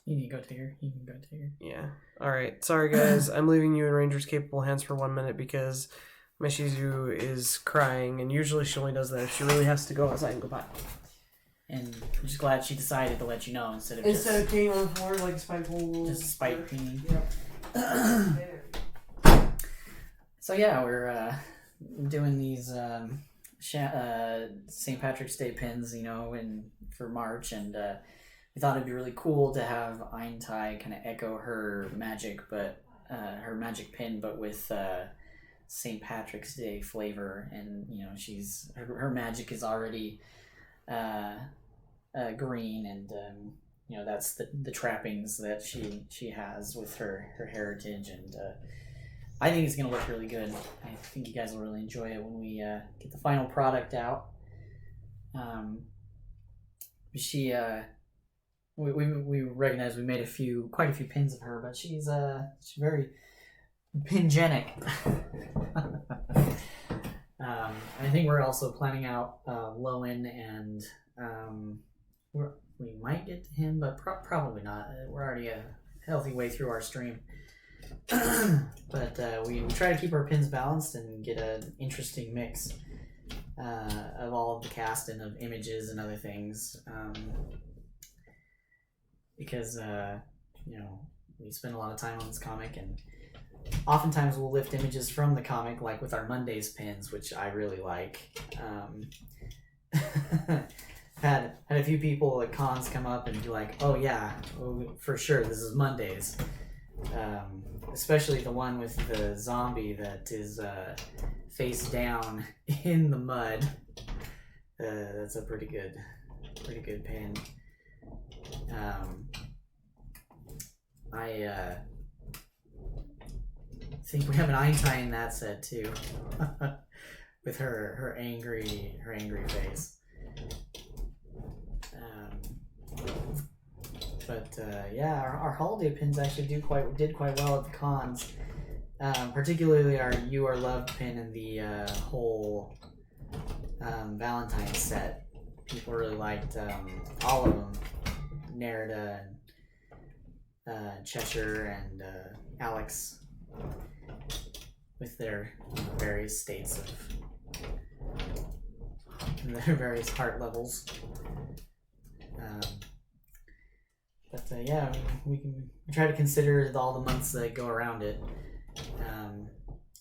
S1: you can go Tigger. You can go Tigger.
S2: Yeah. All right. Sorry, guys. I'm leaving you in Ranger's capable hands for 1 minute because my Shih Tzu is crying, and usually she only does that if she really has to go outside and go potty.
S1: And I'm just glad she decided to let you know instead of
S2: peeing on the floor like spiteful.
S1: Just spite peeing.
S2: Yep.
S1: So yeah, we're doing these St. Patrick's Day pins, for March, and we thought it'd be really cool to have Eintai kind of echo her magic, but her magic pin, but with St. Patrick's Day flavor, and she's her magic is already green, and that's the trappings that she has with her heritage, and I think it's gonna look really good. I think you guys will really enjoy it when we get the final product out. We recognize we made quite a few pins of her, but she's very pingenic. I think we're also planning out Lowen, and we might get to him, but probably not. We're already a healthy way through our stream. But we try to keep our pins balanced and get an interesting mix of all of the cast and of images and other things, because we spend a lot of time on this comic, and oftentimes we'll lift images from the comic, like with our Mondays pins, which I really like. Had a few people at cons come up and be like, "Oh yeah, for sure, this is Mondays." Especially the one with the zombie that is face down in the mud. That's a pretty good pin. I think we have an Einstein in that set too, with her angry face. But yeah, our holiday pins actually did quite well at the cons. Particularly our "You Are Loved" pin and the whole Valentine's set. People really liked all of them. Nerida and Cheshire and Alex, with their various states of their various heart levels. But yeah, we try to consider all the months that go around it. And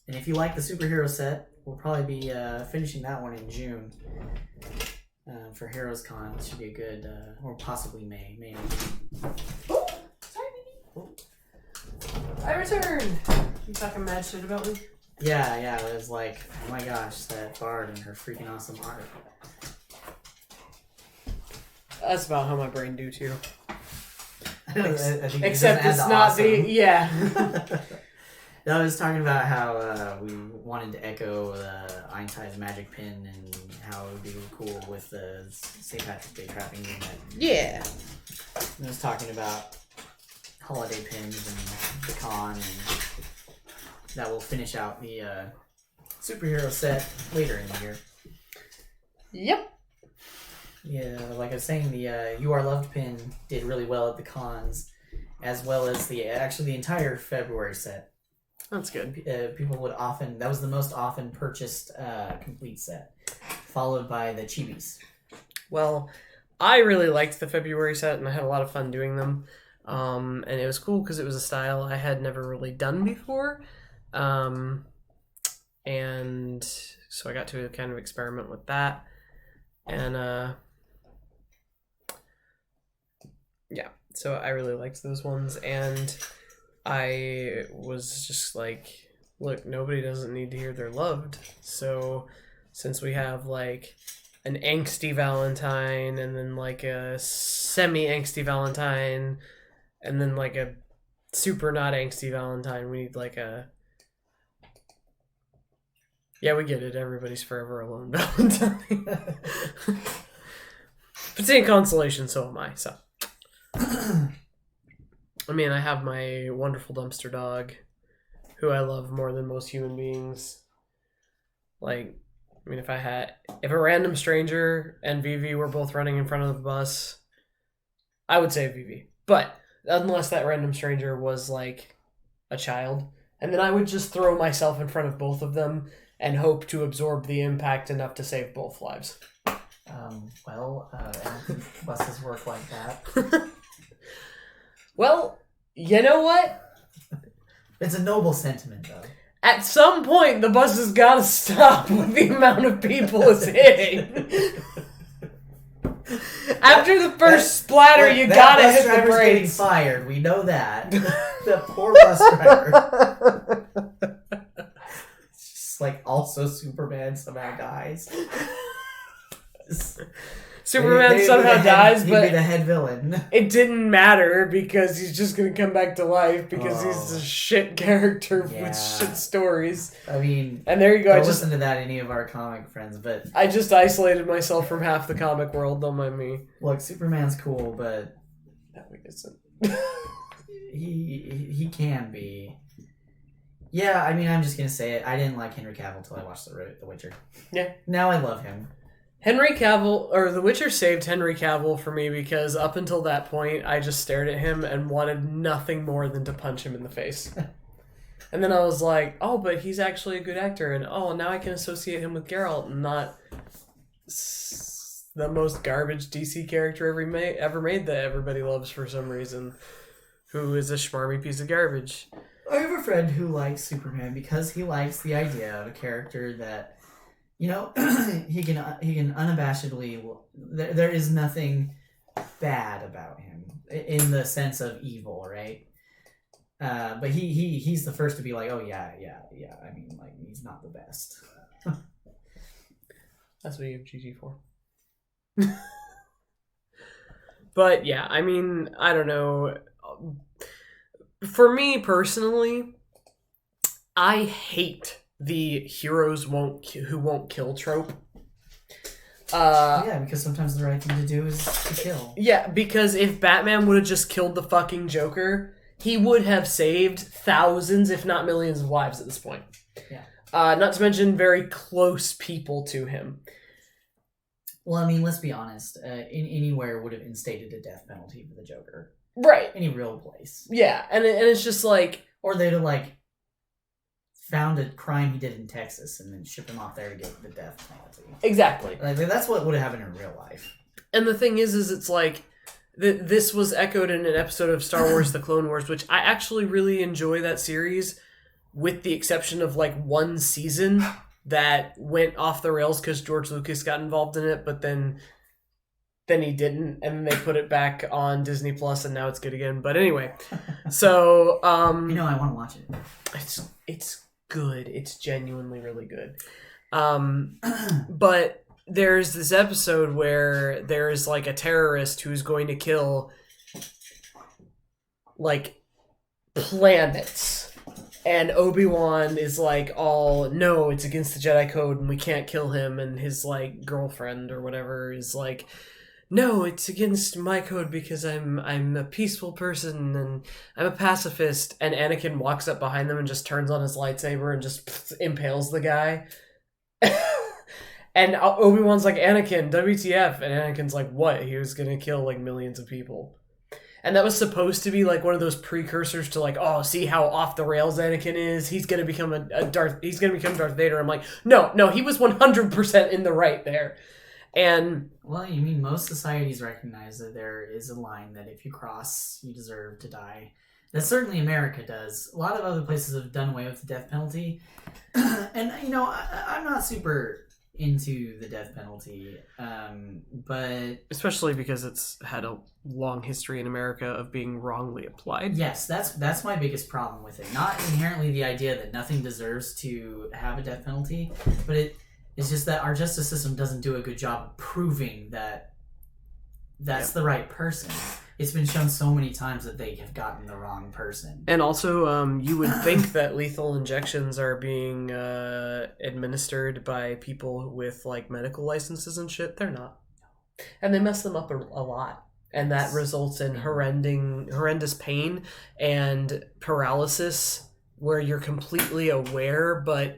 S1: if you like the superhero set, we'll probably be finishing that one in June for Heroes Con. It should be a good, or possibly May. Maybe.
S2: Oh, sorry, baby. Oh. I returned. You talking mad shit about me?
S1: Yeah. It was like, oh my gosh, that Bard and her freaking awesome art.
S2: That's about how my brain do too.
S1: I think
S2: Except it's not awesome.
S1: No, I was talking about how we wanted to echo Eintai's magic pin and how it would be cool with the St. Patrick's Day trappings in it.
S2: Yeah.
S1: I was talking about holiday pins and the con, and that will finish out the superhero set later in the year.
S2: Yep.
S1: Yeah, like I was saying, the "You Are Loved" pin did really well at the cons, as well as the entire February set.
S2: That's good.
S1: People would that was the most often purchased complete set, followed by the Chibis.
S2: Well, I really liked the February set, and I had a lot of fun doing them. And it was cool because it was a style I had never really done before. And so I got to kind of experiment with that. And yeah, so I really liked those ones. And I was just like, look, nobody doesn't need to hear they're loved. So since we have like an angsty Valentine and then like a semi-angsty Valentine and then like a super not angsty Valentine, we need like a... Yeah, we get it. Everybody's forever alone Valentine. If it's any consolation, so am I. So, I mean, I have my wonderful dumpster dog, who I love more than most human beings. Like, I mean, if a random stranger and Vivi were both running in front of the bus, I would say Vivi. But unless that random stranger was like a child, and then I would just throw myself in front of both of them and hope to absorb the impact enough to save both lives.
S1: I don't think buses work like that.
S2: Well, you know what?
S1: It's a noble sentiment, though.
S2: At some point, the bus has got to stop with the amount of people it's hitting. After the first splatter, you gotta hit the brakes.
S1: Getting fired. We know that. The poor bus driver. It's just like also Superman somehow dies.
S2: Superman somehow dies, but
S1: he'd be the head villain.
S2: It didn't matter because he's just gonna come back to life because he's a shit character with shit stories.
S1: I mean,
S2: and there you go.
S1: Don't listen to that, any of our comic friends, but
S2: I just isolated myself from half the comic world. Don't mind me.
S1: Look, Superman's cool, but
S2: that isn't.
S1: he can be. Yeah, I mean, I'm just gonna say it. I didn't like Henry Cavill until I watched The Witcher.
S2: Yeah.
S1: Now I love him.
S2: Henry Cavill, or The Witcher saved Henry Cavill for me because up until that point, I just stared at him and wanted nothing more than to punch him in the face. And then I was like, oh, but he's actually a good actor, and oh, now I can associate him with Geralt and not the most garbage DC character ever made that everybody loves for some reason, who is a schmarmy piece of garbage.
S1: I have a friend who likes Superman because he likes the idea of a character that, you know, he can unabashedly. There is nothing bad about him in the sense of evil, right? But he's the first to be like, oh yeah. I mean, like, he's not the best.
S2: That's what you have GG for. But yeah, I mean, I don't know. For me personally, I hate the heroes who won't kill trope.
S1: Yeah, because sometimes the right thing to do is to kill.
S2: Yeah, because if Batman would have just killed the fucking Joker, he would have saved thousands, if not millions, of lives at this point.
S1: Yeah.
S2: Not to mention very close people to him.
S1: Well, I mean, let's be honest. Anywhere would have instated a death penalty for the Joker.
S2: Right.
S1: Any real place.
S2: Yeah, and it's just like...
S1: Or they'd have, like, found a crime he did in Texas and then shipped him off there to get the death penalty. Exactly. Like, that's what would have happened in real life.
S2: And the thing is it's like... This was echoed in an episode of Star Wars The Clone Wars, which I actually really enjoy that series, with the exception of, like, one season that went off the rails because George Lucas got involved in it, but then he didn't, and they put it back on Disney Plus, and now it's good again. But anyway, so
S1: I want to watch it.
S2: It's good. It's genuinely really good. But there's this episode where there's like a terrorist who's going to kill like planets. And Obi-Wan is like, all, no, it's against the Jedi Code and we can't kill him. And his like girlfriend or whatever is like, no, it's against my code because I'm a peaceful person and I'm a pacifist. And Anakin walks up behind them and just turns on his lightsaber and just impales the guy. And Obi-Wan's like, Anakin, WTF? And Anakin's like, what? He was gonna kill like millions of people. And that was supposed to be like one of those precursors to like, oh, see how off the rails Anakin is? He's gonna become he's gonna become Darth Vader. I'm like, no, he was 100% in the right there. And
S1: well, you mean most societies recognize that there is a line that if you cross, you deserve to die. That certainly America does. A lot of other places have done away with the death penalty. And I'm not super into the death penalty. But
S2: especially because it's had a long history in America of being wrongly applied.
S1: yes, that's my biggest problem with it. Not inherently the idea that nothing deserves to have a death penalty, but it's just that our justice system doesn't do a good job of proving that that's the right person. It's been shown so many times that they have gotten the wrong person.
S2: And also, you would think that lethal injections are being administered by people with like medical licenses and shit. They're not, and they mess them up a lot, and that results in horrendous pain and paralysis, where you're completely aware but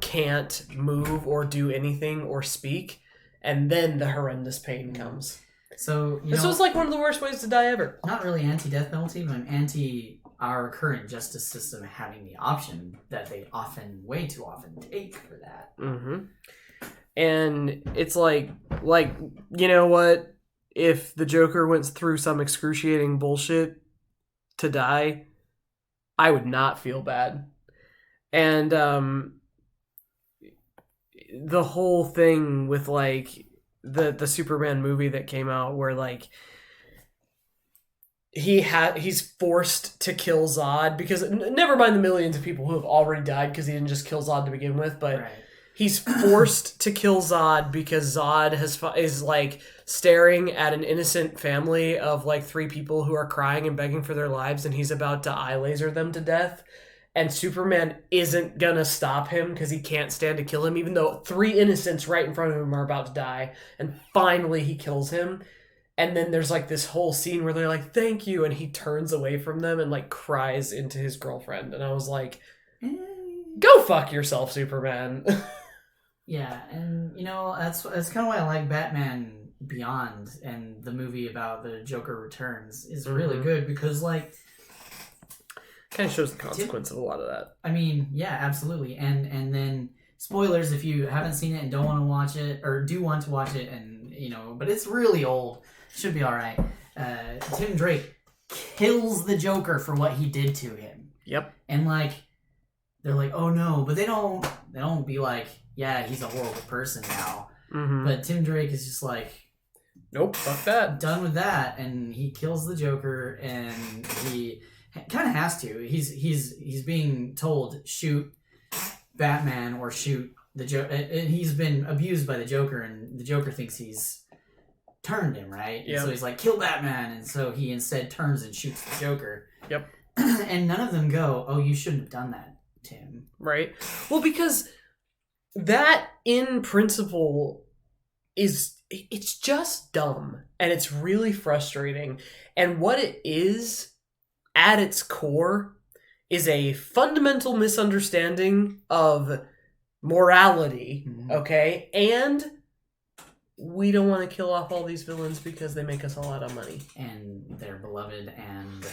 S2: can't move or do anything or speak, and then the horrendous pain comes. So this was like one of the worst ways to die ever.
S1: Not really anti-death penalty, but I'm anti our current justice system having the option that they way too often take for that.
S2: Mm-hmm. And it's like, you know what? If the Joker went through some excruciating bullshit to die, I would not feel bad. And the whole thing with like the Superman movie that came out where like he's forced to kill Zod because never mind the millions of people who have already died because he didn't just kill Zod to begin with, but right. He's forced to kill Zod because Zod is like staring at an innocent family of like 3 people who are crying and begging for their lives, and he's about to eye laser them to death. And Superman isn't gonna stop him because he can't stand to kill him, even though 3 innocents right in front of him are about to die. And finally he kills him. And then there's like this whole scene where they're like, thank you. And he turns away from them and like cries into his girlfriend. And I was like, go fuck yourself, Superman.
S1: Yeah, and you know, that's kind of why I like Batman Beyond, and the movie about the Joker Returns is really good because like
S2: kind of shows the consequence of a lot of that.
S1: I mean, yeah, absolutely. And then spoilers if you haven't seen it and don't want to watch it, or do want to watch it, and you know, but it's really old. Should be all right. Tim Drake kills the Joker for what he did to him.
S2: Yep.
S1: And like they're like, oh no, but they don't be like, yeah, he's a horrible person now. Mm-hmm. But Tim Drake is just like,
S2: nope, fuck that.
S1: Done with that, and he kills the Joker, and he kind of has to. He's being told shoot Batman or shoot the Joker. And he's been abused by the Joker, and the Joker thinks he's turned him, right? Yep. So he's like, kill Batman, and so he instead turns and shoots the Joker.
S2: Yep.
S1: And none of them go, oh, you shouldn't have done that, Tim.
S2: Right. Well, because that in principle it's just dumb, and it's really frustrating. And what it is at its core is a fundamental misunderstanding of morality, okay? And we don't want to kill off all these villains because they make us a lot of money.
S1: And they're beloved, and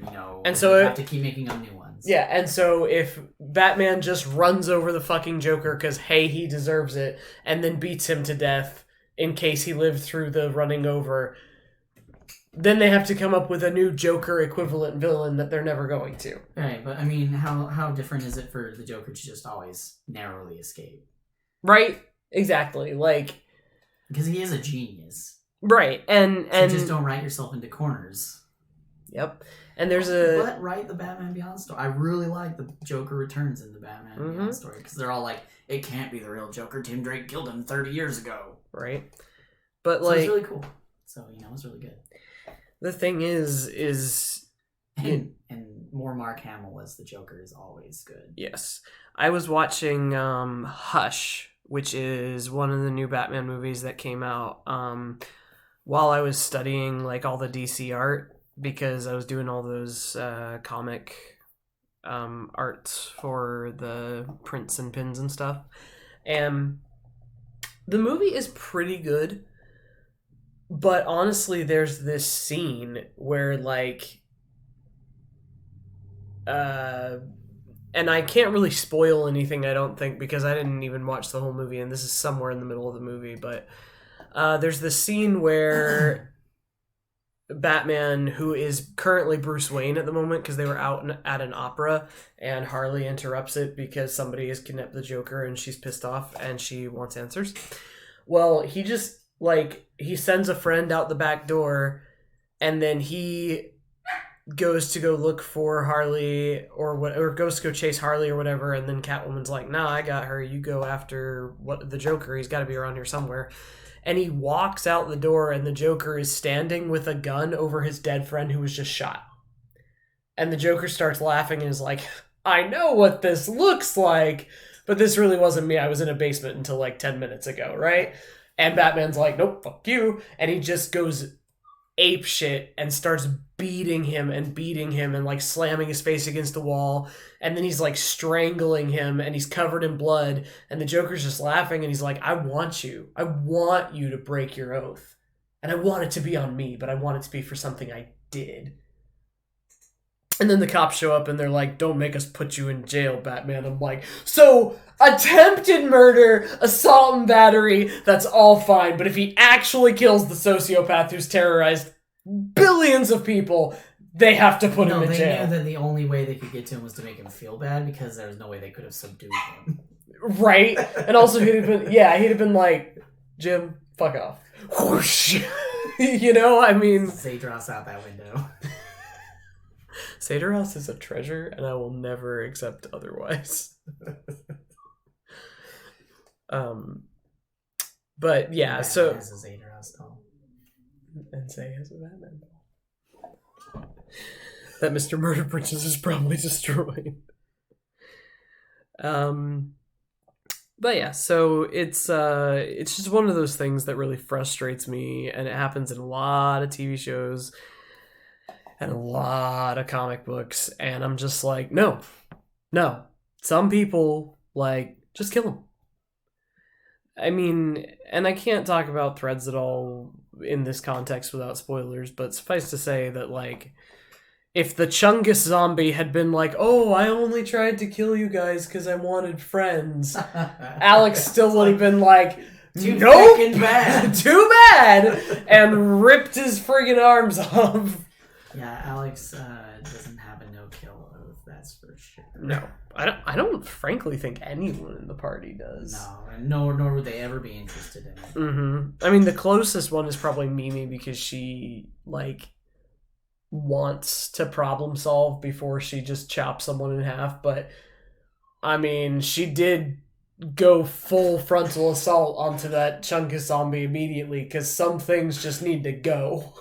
S1: you know,
S2: and so
S1: we have to keep making them new ones.
S2: Yeah, and so if Batman just runs over the fucking Joker because, hey, he deserves it, and then beats him to death in case he lived through the running over, then they have to come up with a new Joker equivalent villain that they're never going to.
S1: Right, but I mean, how different is it for the Joker to just always narrowly escape?
S2: Right, exactly. Like,
S1: because he is a genius.
S2: Right, and
S1: so just don't write yourself into corners.
S2: Yep. And there's
S1: But write the Batman Beyond story. I really like the Joker Returns in the Batman Beyond story, because they're all like, it can't be the real Joker. Tim Drake killed him 30 years ago.
S2: Right. But
S1: so it's really cool. So, you know, it's really good.
S2: The thing is
S1: and more Mark Hamill as the Joker is always good.
S2: Yes. I was watching Hush, which is one of the new Batman movies that came out while I was studying like all the DC art, because I was doing all those comic arts for the prints and pins and stuff. And the movie is pretty good, but honestly there's this scene where like and I can't really spoil anything, I don't think, because I didn't even watch the whole movie, and this is somewhere in the middle of the movie, but there's this scene where Batman, who is currently Bruce Wayne at the moment because they were out at an opera, and Harley interrupts it because somebody has kidnapped the Joker and she's pissed off and she wants answers. Well, he just, like, he sends a friend out the back door, and then he goes to go look for Harley or goes to go chase Harley or whatever, and then Catwoman's like, "Nah, I got her. You go after the Joker. He's got to be around here somewhere." And he walks out the door, and the Joker is standing with a gun over his dead friend who was just shot. And the Joker starts laughing and is like, "I know what this looks like, but this really wasn't me. I was in a basement until like 10 minutes ago, right?" And Batman's like, "Nope, fuck you." And he just goes ape shit and starts beating him and like slamming his face against the wall, and then he's like strangling him and he's covered in blood, and the Joker's just laughing and he's like, I want you to break your oath, and I want it to be on me, but I want it to be for something I did. And then the cops show up and they're like, "Don't make us put you in jail, Batman." I'm like, so attempted murder, assault and battery, that's all fine. But if he actually kills the sociopath who's terrorized billions of people, they have to put him in jail.
S1: They knew that the only way they could get to him was to make him feel bad, because there was no way they could have subdued him.
S2: Right? And also he'd have been like, "Jim, fuck off." Whoosh. You know, I mean...
S1: Zadros out that window.
S2: Zadros is a treasure, and I will never accept otherwise. But yeah,
S1: Batman
S2: so
S1: has a Zadros doll.
S2: And say has a Batman doll that Mr. Murder Princess is probably destroyed. But yeah, so it's just one of those things that really frustrates me, and it happens in a lot of TV shows and a lot of comic books, and I'm just like, no. Some people, like, just kill them. I mean, and I can't talk about Threads at all in this context without spoilers, but suffice to say that, like, if the Chungus zombie had been like, "Oh, I only tried to kill you guys because I wanted friends," Alex still would have been like,
S1: Too
S2: "Nope,
S1: fucking bad.
S2: Too bad," and ripped his friggin' arms off.
S1: Yeah, Alex doesn't have a no-kill oath, that's for sure.
S2: No, I don't frankly think anyone in the party does.
S1: No, nor would they ever be interested in it.
S2: Mm-hmm. I mean, the closest one is probably Mimi, because she, like, wants to problem solve before she just chops someone in half, but I mean, she did go full frontal assault onto that Chungus zombie immediately, because some things just need to go.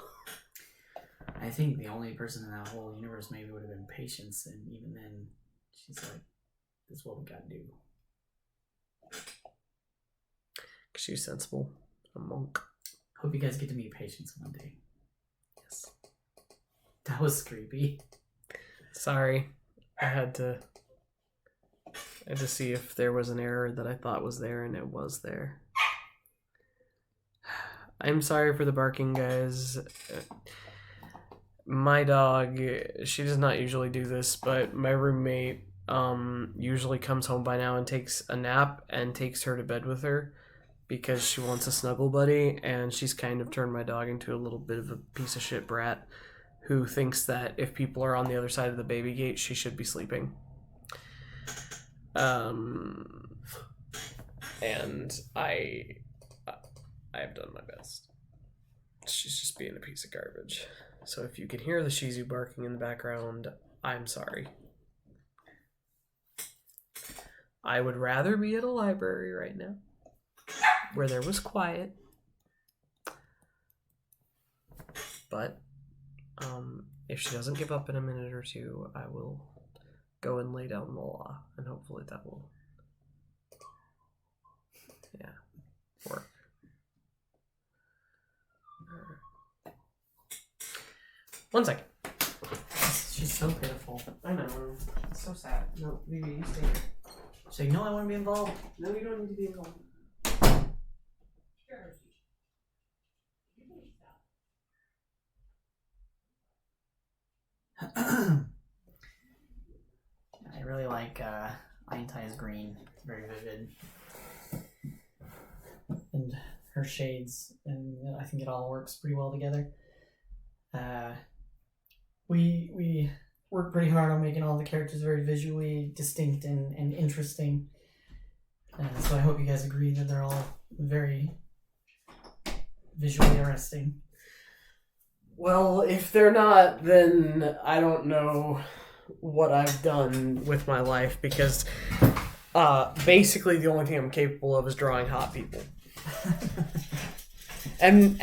S1: I think the only person in that whole universe maybe would have been Patience, and even then, she's like, "This is what we gotta do."
S2: She's sensible. A monk.
S1: Hope you guys get to meet Patience one day.
S2: Yes.
S1: That was creepy.
S2: Sorry. I had to see if there was an error that I thought was there, and it was there. I'm sorry for the barking, guys. My dog, she does not usually do this, but my roommate usually comes home by now and takes a nap and takes her to bed with her because she wants a snuggle buddy, and she's kind of turned my dog into a little bit of a piece of shit brat who thinks that if people are on the other side of the baby gate, she should be sleeping. And I have done my best. She's just being a piece of garbage. So if you can hear the Shih Tzu barking in the background, I'm sorry. I would rather be at a library right now, where there was quiet. But if she doesn't give up in a minute or two, I will go and lay down the law, and hopefully that will, work. One second.
S1: She's so pitiful.
S2: I know. It's so sad. No, Vivi, you stay here.
S1: She's like, "No, I want to be involved."
S2: No, you don't need to be involved.
S1: I really like Aintai's green. It's very vivid. And her shades, and I think it all works pretty well together. we worked pretty hard on making all the characters very visually distinct and interesting. So I hope you guys agree that they're all very visually arresting.
S2: Well, if they're not, then I don't know what I've done with my life, because basically the only thing I'm capable of is drawing hot people. and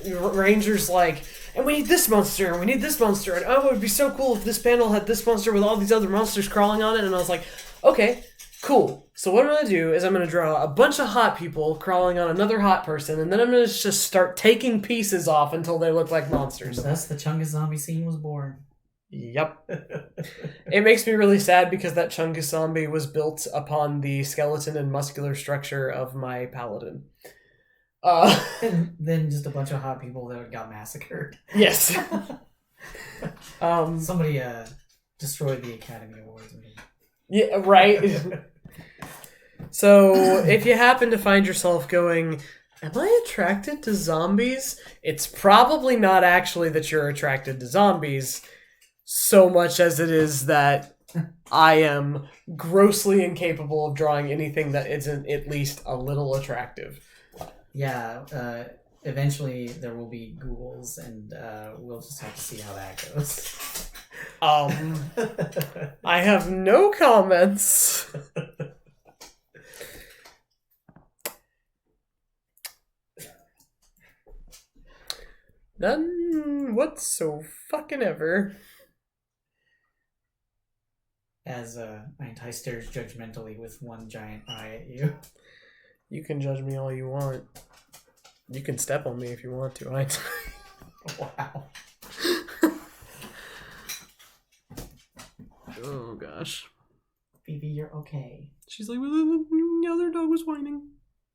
S2: Ranger's like, and we need this monster, and we need this monster, and oh, it would be so cool if this panel had this monster with all these other monsters crawling on it. And I was like, okay, cool. So what I'm going to do is I'm going to draw a bunch of hot people crawling on another hot person, and then I'm going to just start taking pieces off until they look like monsters.
S1: Thus the Chungus zombie scene was born.
S2: Yep. It makes me really sad because that Chungus zombie was built upon the skeleton and muscular structure of my paladin.
S1: And then just a bunch of hot people that got massacred.
S2: Yes.
S1: Somebody destroyed the Academy Awards.
S2: Yeah, right. So, if you happen to find yourself going, am I attracted to zombies? It's probably not actually that you're attracted to zombies, so much as it is that I am grossly incapable of drawing anything that isn't at least a little attractive.
S1: Yeah, eventually there will be ghouls, and we'll just have to see how that goes.
S2: I have no comments. None whatsoever.
S1: As Eintai stares judgmentally with one giant eye at you.
S2: You can judge me all you want. You can step on me if you want to, Eintai.
S1: Wow.
S2: Oh gosh.
S1: Phoebe, you're okay.
S2: She's like, the other dog was whining.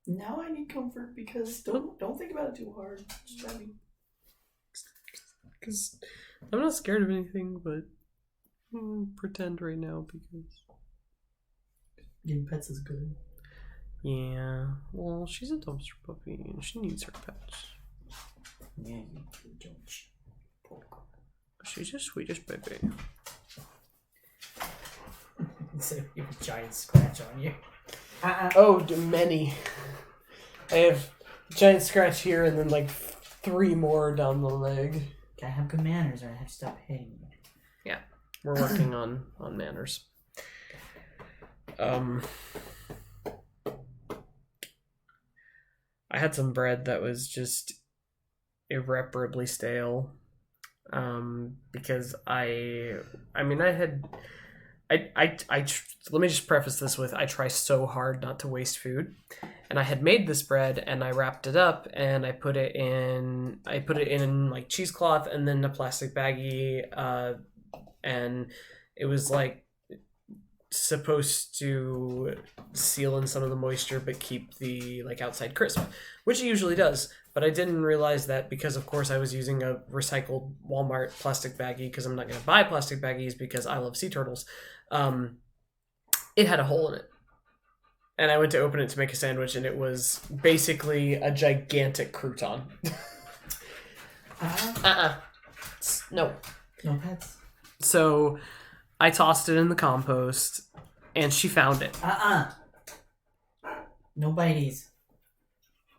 S1: Now I need comfort because don't think about it too hard. Just try me.
S2: Because I'm not scared of anything, but pretend right now because
S1: getting pets is good.
S2: Yeah. Well, she's a dumpster puppy and she needs her pets.
S1: Yeah, you don't.
S2: She's the sweetest baby.
S1: So you have a giant scratch on you.
S2: Oh, many. I have a giant scratch here and then like 3 more down the leg.
S1: Gotta have good manners or I have to stop hitting you.
S2: Yeah, we're working on manners. I had some bread that was just irreparably stale. Because let me just preface this with I try so hard not to waste food, and I had made this bread and I wrapped it up and I put it in like cheesecloth and then a plastic baggie, and it was like supposed to seal in some of the moisture but keep the like outside crisp, which it usually does. But I didn't realize that because, of course, I was using a recycled Walmart plastic baggie because I'm not going to buy plastic baggies because I love sea turtles. It had a hole in it. And I went to open it to make a sandwich, and it was basically a gigantic crouton. No.
S1: No pets?
S2: So I tossed it in the compost, and she found it.
S1: No bites.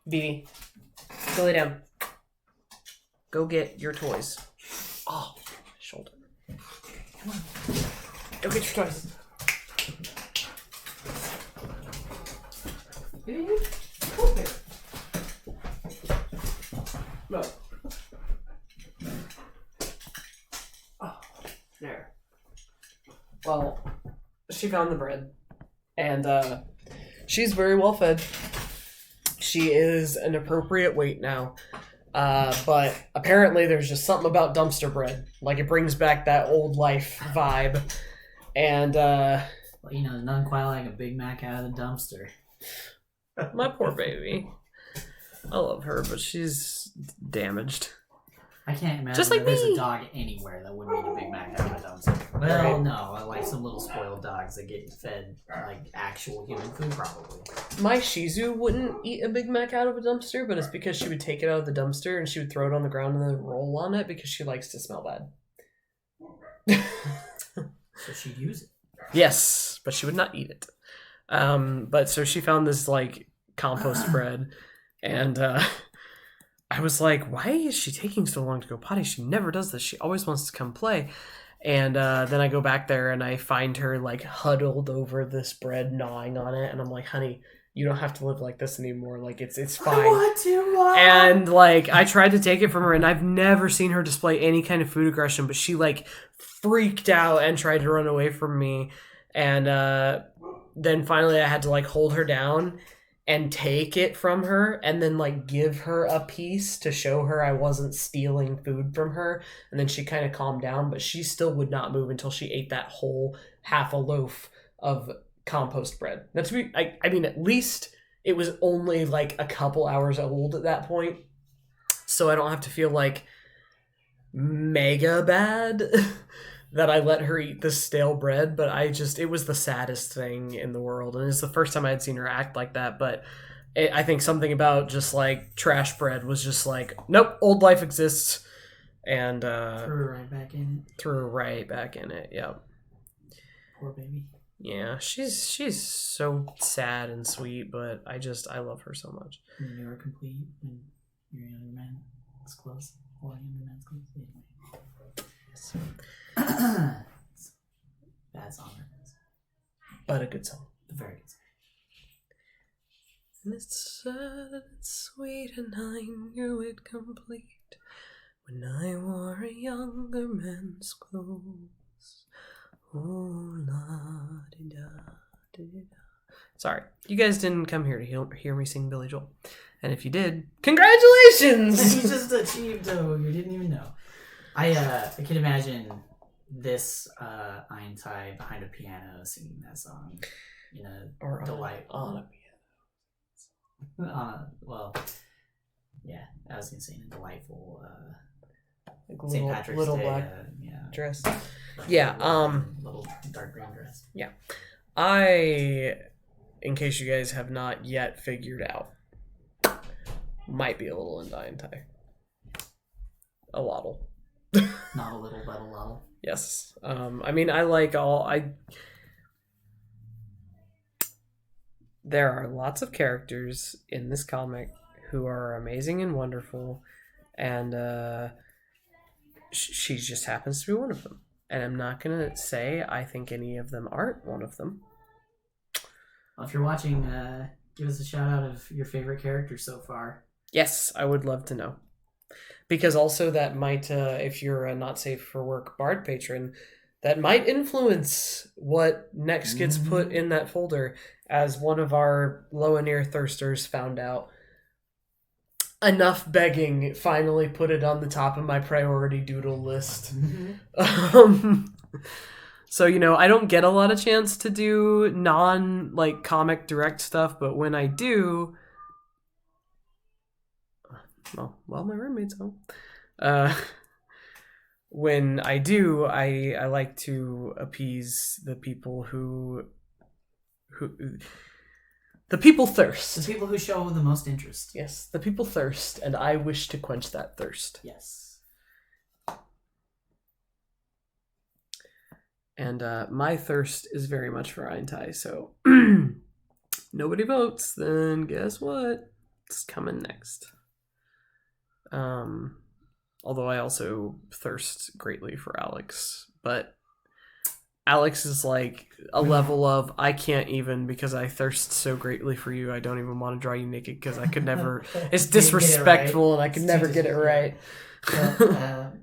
S2: Vivi, go lay down. Go get your toys. Oh, shoulder.
S1: Come on.
S2: Go get your toys. No. Oh, there. Well, she found the bread, and she's very well fed. She is an appropriate weight now, but apparently there's just something about dumpster bread. Like, it brings back that old life vibe, and
S1: well, you know, nothing quite like a Big Mac out of the dumpster.
S2: My poor baby. I love her, but she's damaged.
S1: I can't imagine
S2: Just like
S1: that there's
S2: me.
S1: a dog anywhere that wouldn't eat a Big Mac out of a dumpster. Well,
S2: Right.
S1: no, like some little spoiled dogs that get fed like actual human food, probably.
S2: My Shih Tzu wouldn't eat a Big Mac out of a dumpster, but it's because she would take it out of the dumpster and she would throw it on the ground and then roll on it because she likes to smell bad.
S1: So she'd use it.
S2: Yes, but she would not eat it. But so she found this like compost bread, and I was like, why is she taking so long to go potty? She never does this. She always wants to come play. And then I go back there and I find her like huddled over this bread, gnawing on it, and I'm like, honey, you don't have to live like this anymore. Like it's fine.
S1: I want to, Mom.
S2: And like I tried to take it from her, and I've never seen her display any kind of food aggression, but she like freaked out and tried to run away from me. And then finally I had to like hold her down and take it from her and then like give her a piece to show her I wasn't stealing food from her. And then she kind of calmed down, but she still would not move until she ate that whole half a loaf of compost bread. That's I mean, at least it was only like a couple hours old at that point, so I don't have to feel like mega bad that I let her eat this stale bread. But it was the saddest thing in the world, and it's the first time I had seen her act like that. But I think something about just like trash bread was just like, nope, old life exists, and
S1: threw her right back in it.
S2: threw her right back in it. Yep.
S1: Poor baby.
S2: Yeah, she's so sad and sweet, but I love her so much.
S1: When you are complete, when your younger man is close, or younger man's close. Anyway. Bad song.
S2: But a good song.
S1: A very good song.
S2: And it's sad and sweet, and I knew it complete when I wore a younger man's clothes. Oh, la di da di da. Sorry, you guys didn't come here to hear me sing Billy Joel, and if you did, congratulations!
S1: You just achieved you didn't even know. I can imagine this Eintai behind a piano singing that song in a delight
S2: on a piano.
S1: Well, yeah, I was gonna say in a delightful
S2: Like
S1: St. Patrick's
S2: little
S1: Day,
S2: black
S1: yeah,
S2: dress. Yeah,
S1: little dark green dress.
S2: Yeah. I, in case you guys have not yet figured out, might be a little into Eintai. A lottle.
S1: Not a little, but a lot.
S2: Yes. I mean, there are lots of characters in this comic who are amazing and wonderful, and she just happens to be one of them. And I'm not going to say I think any of them aren't one of them.
S1: Well, if you're watching, give us a shout out of your favorite character so far.
S2: Yes, I would love to know. Because also that might, if you're a Not Safe for Work Bard patron, that might influence what next gets put in that folder, as one of our Low-and-Ear thirsters found out. Enough begging finally put it on the top of my priority doodle list. So, I don't get a lot of chance to do comic direct stuff, but when I do, well, my roommate's home. When I do, I like to appease the people who the people thirst.
S1: The people who show the most interest.
S2: Yes, the people thirst, and I wish to quench that thirst.
S1: Yes.
S2: And my thirst is very much for Eintai, so nobody votes, then guess what? It's coming next. Although I also thirst greatly for Alex, but Alex is like a level of I can't even, because I thirst so greatly for you. I don't even want to draw you naked because I could never. It's disrespectful, and I could never get it right.
S1: Well,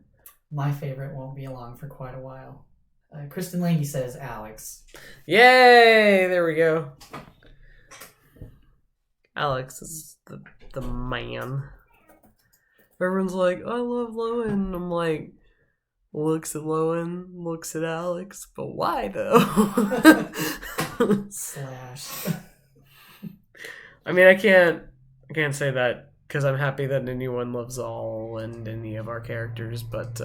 S1: my favorite won't be along for quite a while. Kristen Lange says Alex.
S2: Yay! There we go. Alex is the man. Everyone's like, I love Lowen. I'm like, looks at Lowen, looks at Alex, but why though?
S1: Slash.
S2: I mean, I can't say that because I'm happy that anyone loves all and any of our characters, but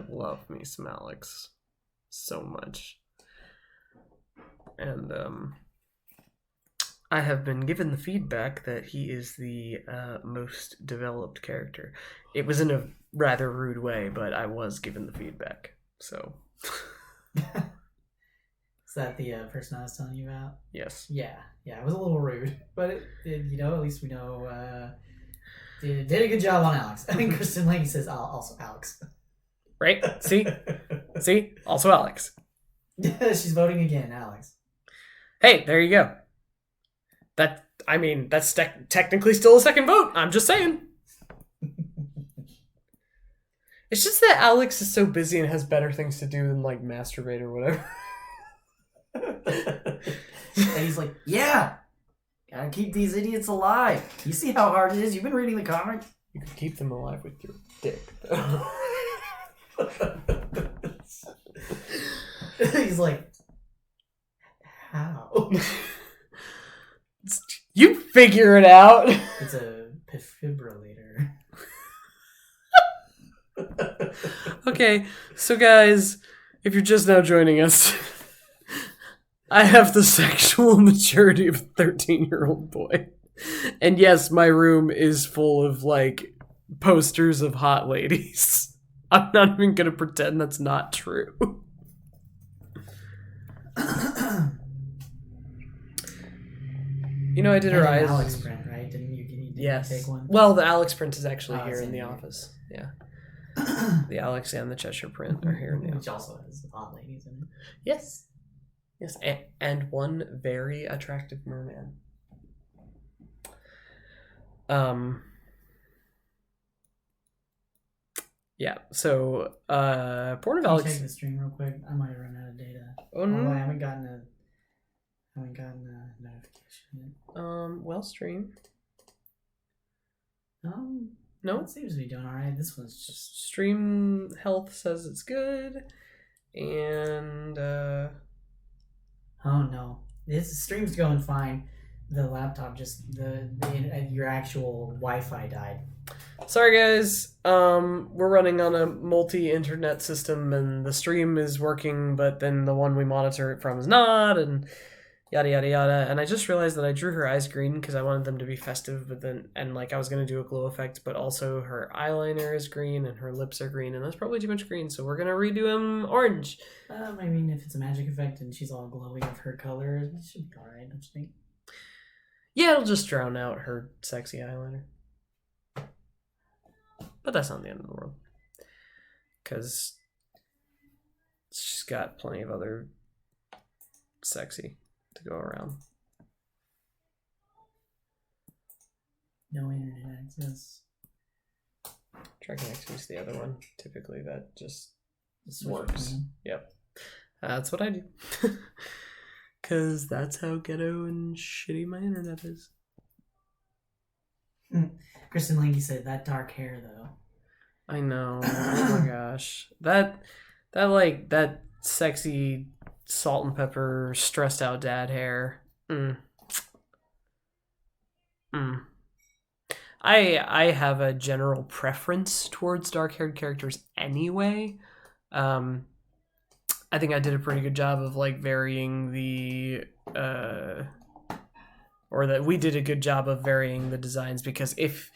S2: love me some Alex so much. And I have been given the feedback that he is the most developed character. It was in a rather rude way, but I was given the feedback. So.
S1: Is that the person I was telling you about?
S2: Yes.
S1: Yeah, it was a little rude, but it at least we know did a good job on Alex. I think Kristen Lang says also Alex.
S2: Right? See? Also Alex.
S1: She's voting again, Alex.
S2: Hey, there you go. That's technically still a second vote. I'm just saying. It's just that Alex is so busy and has better things to do than like masturbate or whatever.
S1: And he's like, yeah, gotta keep these idiots alive. You see how hard it is? You've been reading the comic?
S2: You can keep them alive with your dick.
S1: He's like, how?
S2: You figure it out.
S1: It's a defibrillator.
S2: Okay, so guys, if you're just now joining us, I have the sexual maturity of a 13-year-old boy. And yes, my room is full of, like, posters of hot ladies. I'm not even going to pretend that's not true. You know, I did her eyes.
S1: Alex print, right? Didn't you
S2: yes.
S1: Take one?
S2: Well, the Alex print is actually here in the
S1: here.
S2: office. Yeah. The Alex and the Cheshire print are here in the office.
S1: Which also has hot ladies in it.
S2: Yes. Yes, and one very attractive merman. Yeah, so, Port of Alex...
S1: Can you check the stream real quick? I might run out of data.
S2: Oh, no.
S1: I haven't gotten a notification yet.
S2: Well, stream.
S1: No, it seems to be doing alright. This one's just...
S2: Stream health says it's good, and,
S1: Oh, no. This stream's going fine. The laptop just... your actual Wi-Fi died.
S2: Sorry, guys. We're running on a multi-internet system, and the stream is working, but then the one we monitor it from is not, and yada yada yada. And I just realized that I drew her eyes green because I wanted them to be festive, but then I was gonna do a glow effect, but also her eyeliner is green and her lips are green, and that's probably too much green, so we're gonna redo them orange.
S1: I mean, if it's a magic effect and she's all glowy of her color, it should be alright, don't you think?
S2: Yeah, it'll just drown out her sexy eyeliner. But that's not the end of the world. Because she's got plenty of other sexy to go around.
S1: No internet access.
S2: Try connecting to the other one. Typically that just
S1: Switch
S2: works.
S1: between.
S2: Yep. That's what I do. Because that's how ghetto and shitty my internet is.
S1: Kristen Lange said that dark hair though.
S2: I know. Oh my gosh. That sexy salt and pepper stressed out dad hair. I have a general preference towards dark haired characters anyway. I think I did a pretty good job of like varying the or that we did a good job of varying the designs, because if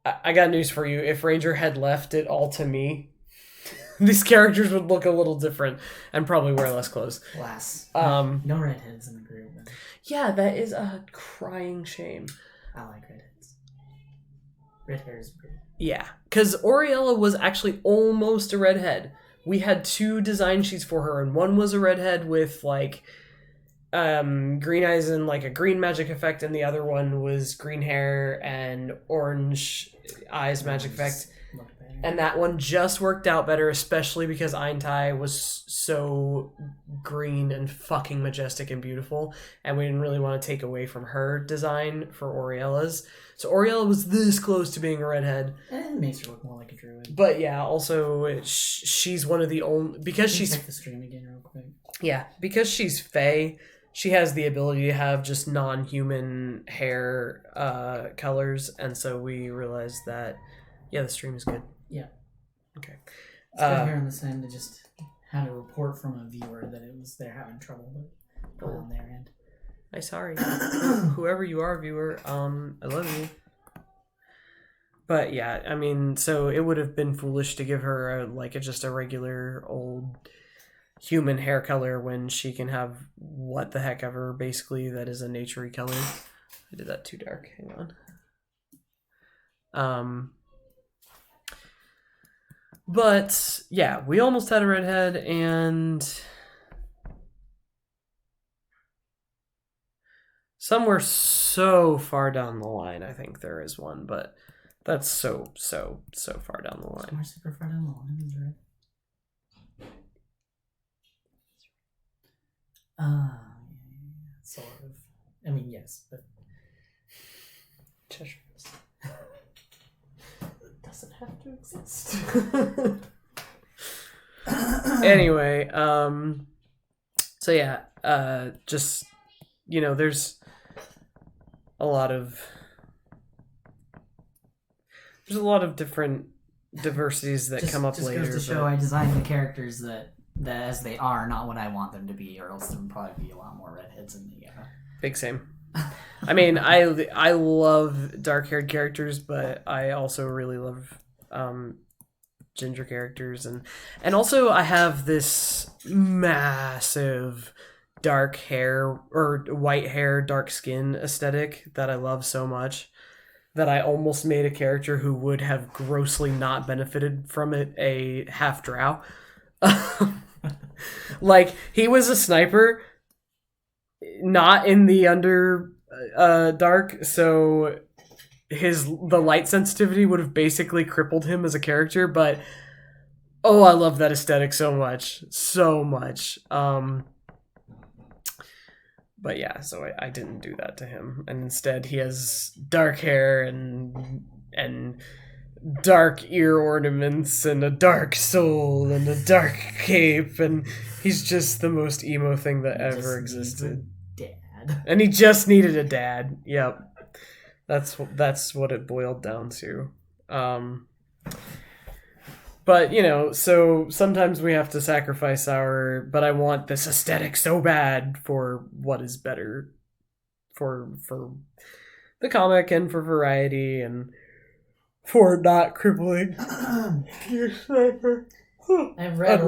S2: I got news for you, if Ranger had left it all to me, these characters would look a little different and probably wear less clothes.
S1: Alas. No redheads in the group. Then.
S2: Yeah, that is a crying shame.
S1: I like redheads. Red hair is pretty.
S2: Yeah, because Oriella was actually almost a redhead. We had 2 design sheets for her, and one was a redhead with like green eyes and like a green magic effect, and the other one was green hair and orange eyes magic effect. And that one just worked out better, especially because Aintai was so green and fucking majestic and beautiful, and we didn't really want to take away from her design for Oriella's. So Oriella was this close to being a redhead.
S1: And it makes her look more like a druid.
S2: But yeah, also she's one of the only, because she's...
S1: Check the stream again real quick.
S2: Yeah, because she's Fae, she has the ability to have just non-human hair colors, and so we realized that the stream is good.
S1: Yeah.
S2: Okay.
S1: It's good here on this end. I just had a report from a viewer that they're having trouble on their end.
S2: I'm sorry. Whoever you are, viewer, I love you. But yeah, I mean, so it would have been foolish to give her just a regular old human hair color when she can have what the heck ever, basically, that is a naturey color. I did that too dark. Hang on. But yeah, we almost had a redhead, and somewhere so far down the line, I think there is one, but that's so far down the line.
S1: Somewhere super far down the line is red. Sort of. I mean, yes, but
S2: Cheshire doesn't have to exist. Anyway, so yeah, just there's a lot of different diversities that come up later.
S1: Just goes to show I designed the characters that as they are, not what I want them to be, or else there would probably be a lot more redheads in the
S2: Big same. I mean, I love dark-haired characters, but I also really love ginger characters, and also I have this massive dark hair or white hair, dark skin aesthetic that I love so much that I almost made a character who would have grossly not benefited from it a half drow. Like, he was a sniper, not in the dark, so the light sensitivity would have basically crippled him as a character, but I love that aesthetic so much. But yeah, so I didn't do that to him, and instead he has dark hair and dark ear ornaments and a dark soul and a dark cape, and he's just the most emo thing that ever existed.
S1: Dad.
S2: And he just needed a dad. Yep. That's what it boiled down to. But, so sometimes we have to sacrifice but I want this aesthetic so bad for what is better for the comic and for variety and for not crippling your sniper.
S1: I've read a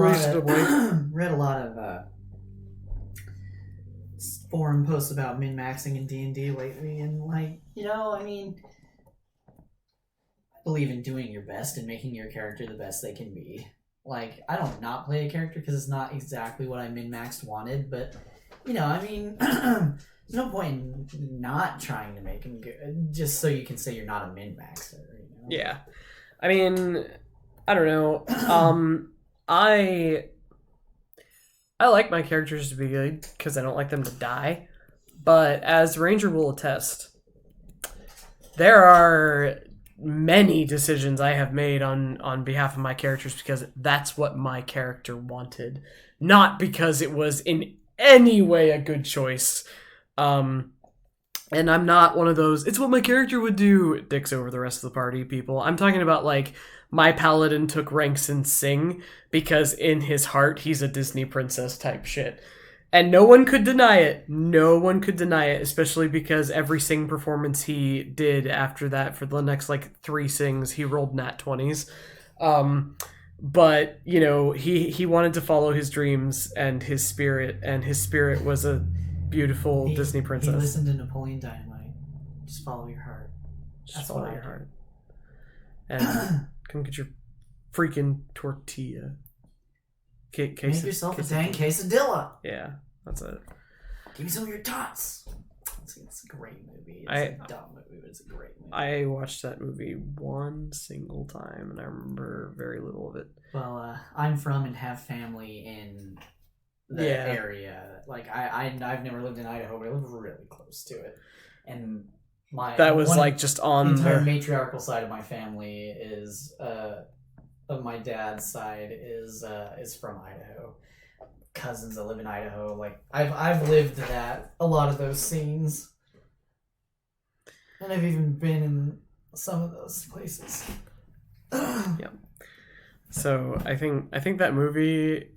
S1: lot of forum posts about min-maxing in D&D lately, and I mean, I believe in doing your best and making your character the best they can be. Like, I don't not play a character because it's not exactly what I min-maxed wanted, but I mean, there's no point in not trying to make him good just so you can say you're not a min-maxer.
S2: Yeah, I mean, I don't know. I like my characters to be good because I don't like them to die. But as Ranger will attest, there are many decisions I have made on behalf of my characters because that's what my character wanted, not because it was in any way a good choice. And I'm not one of those, it's what my character would do, dicks over the rest of the party people. I'm talking about, like, my paladin took ranks in Sing because in his heart he's a Disney princess type shit. And no one could deny it. No one could deny it, especially because every Sing performance he did after that for the next, 3 Sings, he rolled nat 20s. But, he wanted to follow his dreams and his spirit was a beautiful Disney princess.
S1: He listened to Napoleon Dynamite. Just follow your heart.
S2: Just follow your heart. And come get your freaking tortilla.
S1: Make yourself a dang quesadilla.
S2: Yeah, that's it.
S1: Give me some of your tots. It's a great movie. It's a dumb movie, but it's a great movie.
S2: I watched that movie one single time, and I remember very little of it.
S1: Well, I'm from and have family in the area. Like, I've never lived in Idaho, but I live really close to it. And that was just on the entire matriarchal side of my family is of my dad's side is from Idaho. cousins that live in Idaho. Like I've lived that, a lot of those scenes, and I've even been in some of those places.
S2: Yeah. So I think that movie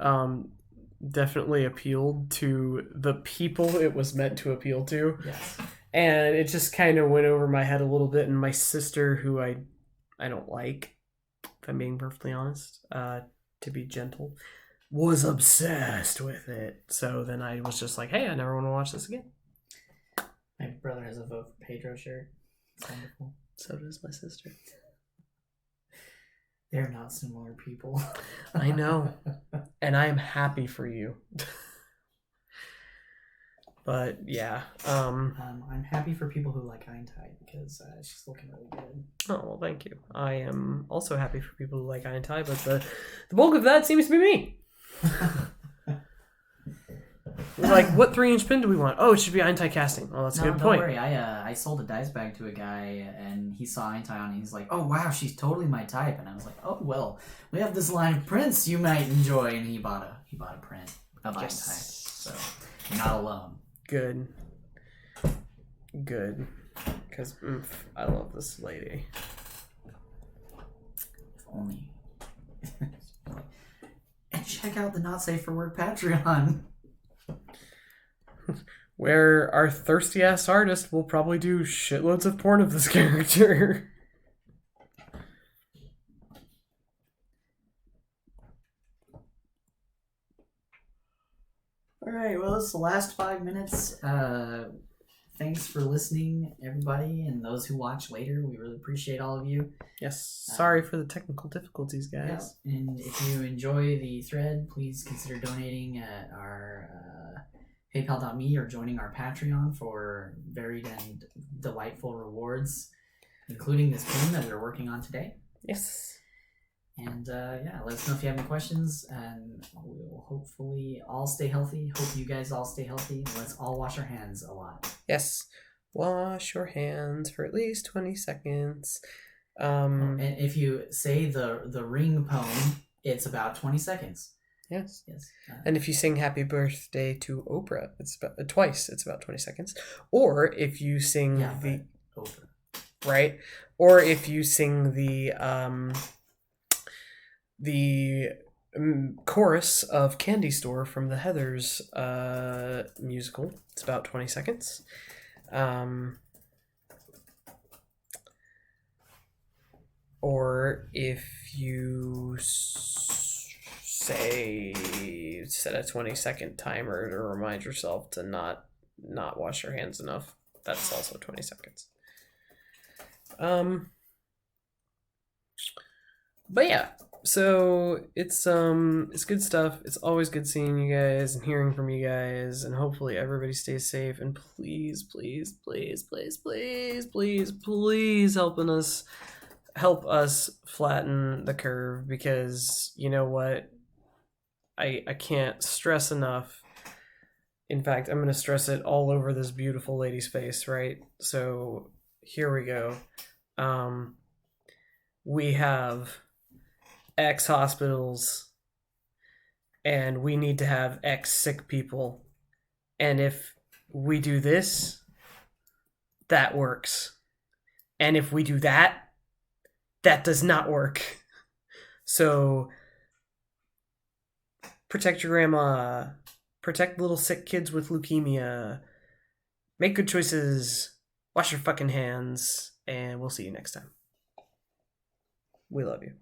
S2: definitely appealed to the people it was meant to appeal to.
S1: Yes.
S2: And it just kind of went over my head a little bit. And my sister, who I don't like, if I'm being perfectly honest, to be gentle, was obsessed with it. So then I was just like, hey, I never want to watch this again.
S1: My brother has a Vote for Pedro shirt. It's wonderful.
S2: So does my sister.
S1: They're not similar people.
S2: I know. And I am happy for you. But yeah.
S1: I'm happy for people who like Eintide because she's looking really good.
S2: Oh, well, thank you. I am also happy for people who like Eintide, but the bulk of that seems to be me. Like, what 3-inch pin do we want? Oh, it should be Eintide casting. Oh, that's a good point.
S1: Don't worry. I sold a dice bag to a guy, and he saw Eintide on it, and he's like, oh, wow, she's totally my type. And I was like, oh, well, we have this line of prints you might enjoy. And he bought a print of Eintide. So you're not alone.
S2: Good. Because I love this lady.
S1: If only. And check out the Not Safe for Work Patreon.
S2: Where our thirsty ass artist will probably do shitloads of porn of this character.
S1: Alright, well, it's the last 5 minutes. Thanks for listening, everybody, and those who watch later. We really appreciate all of you.
S2: Yes, sorry for the technical difficulties, guys.
S1: Yeah. And if you enjoy the thread, please consider donating at our PayPal.me or joining our Patreon for varied and delightful rewards, including this pin that we're working on today.
S2: Yes.
S1: And yeah, let us know if you have any questions, and we'll hopefully all stay healthy. Hope you guys all stay healthy. Let's all wash our hands a lot.
S2: Yes. Wash your hands for at least 20 seconds.
S1: And if you say the ring poem, it's about 20 seconds.
S2: Yes.
S1: Yes.
S2: And if you sing happy birthday to Oprah, it's about twice, it's about 20 seconds. Or if you sing
S1: Oprah.
S2: Right? Or if you sing the chorus of Candy Store from the Heathers musical. It's about 20 seconds. Or if you set a 20-second timer to remind yourself to not wash your hands enough, that's also 20 seconds. But yeah. So it's good stuff. It's always good seeing you guys and hearing from you guys, and hopefully everybody stays safe. And please help us flatten the curve, because you know what? I can't stress enough. In fact, I'm going to stress it all over this beautiful lady's face, right? So here we go. We have X hospitals, and we need to have X sick people. And if we do this, that works. And if we do that, that does not work. So protect your grandma, protect little sick kids with leukemia, make good choices, wash your fucking hands, and we'll see you next time. We love you.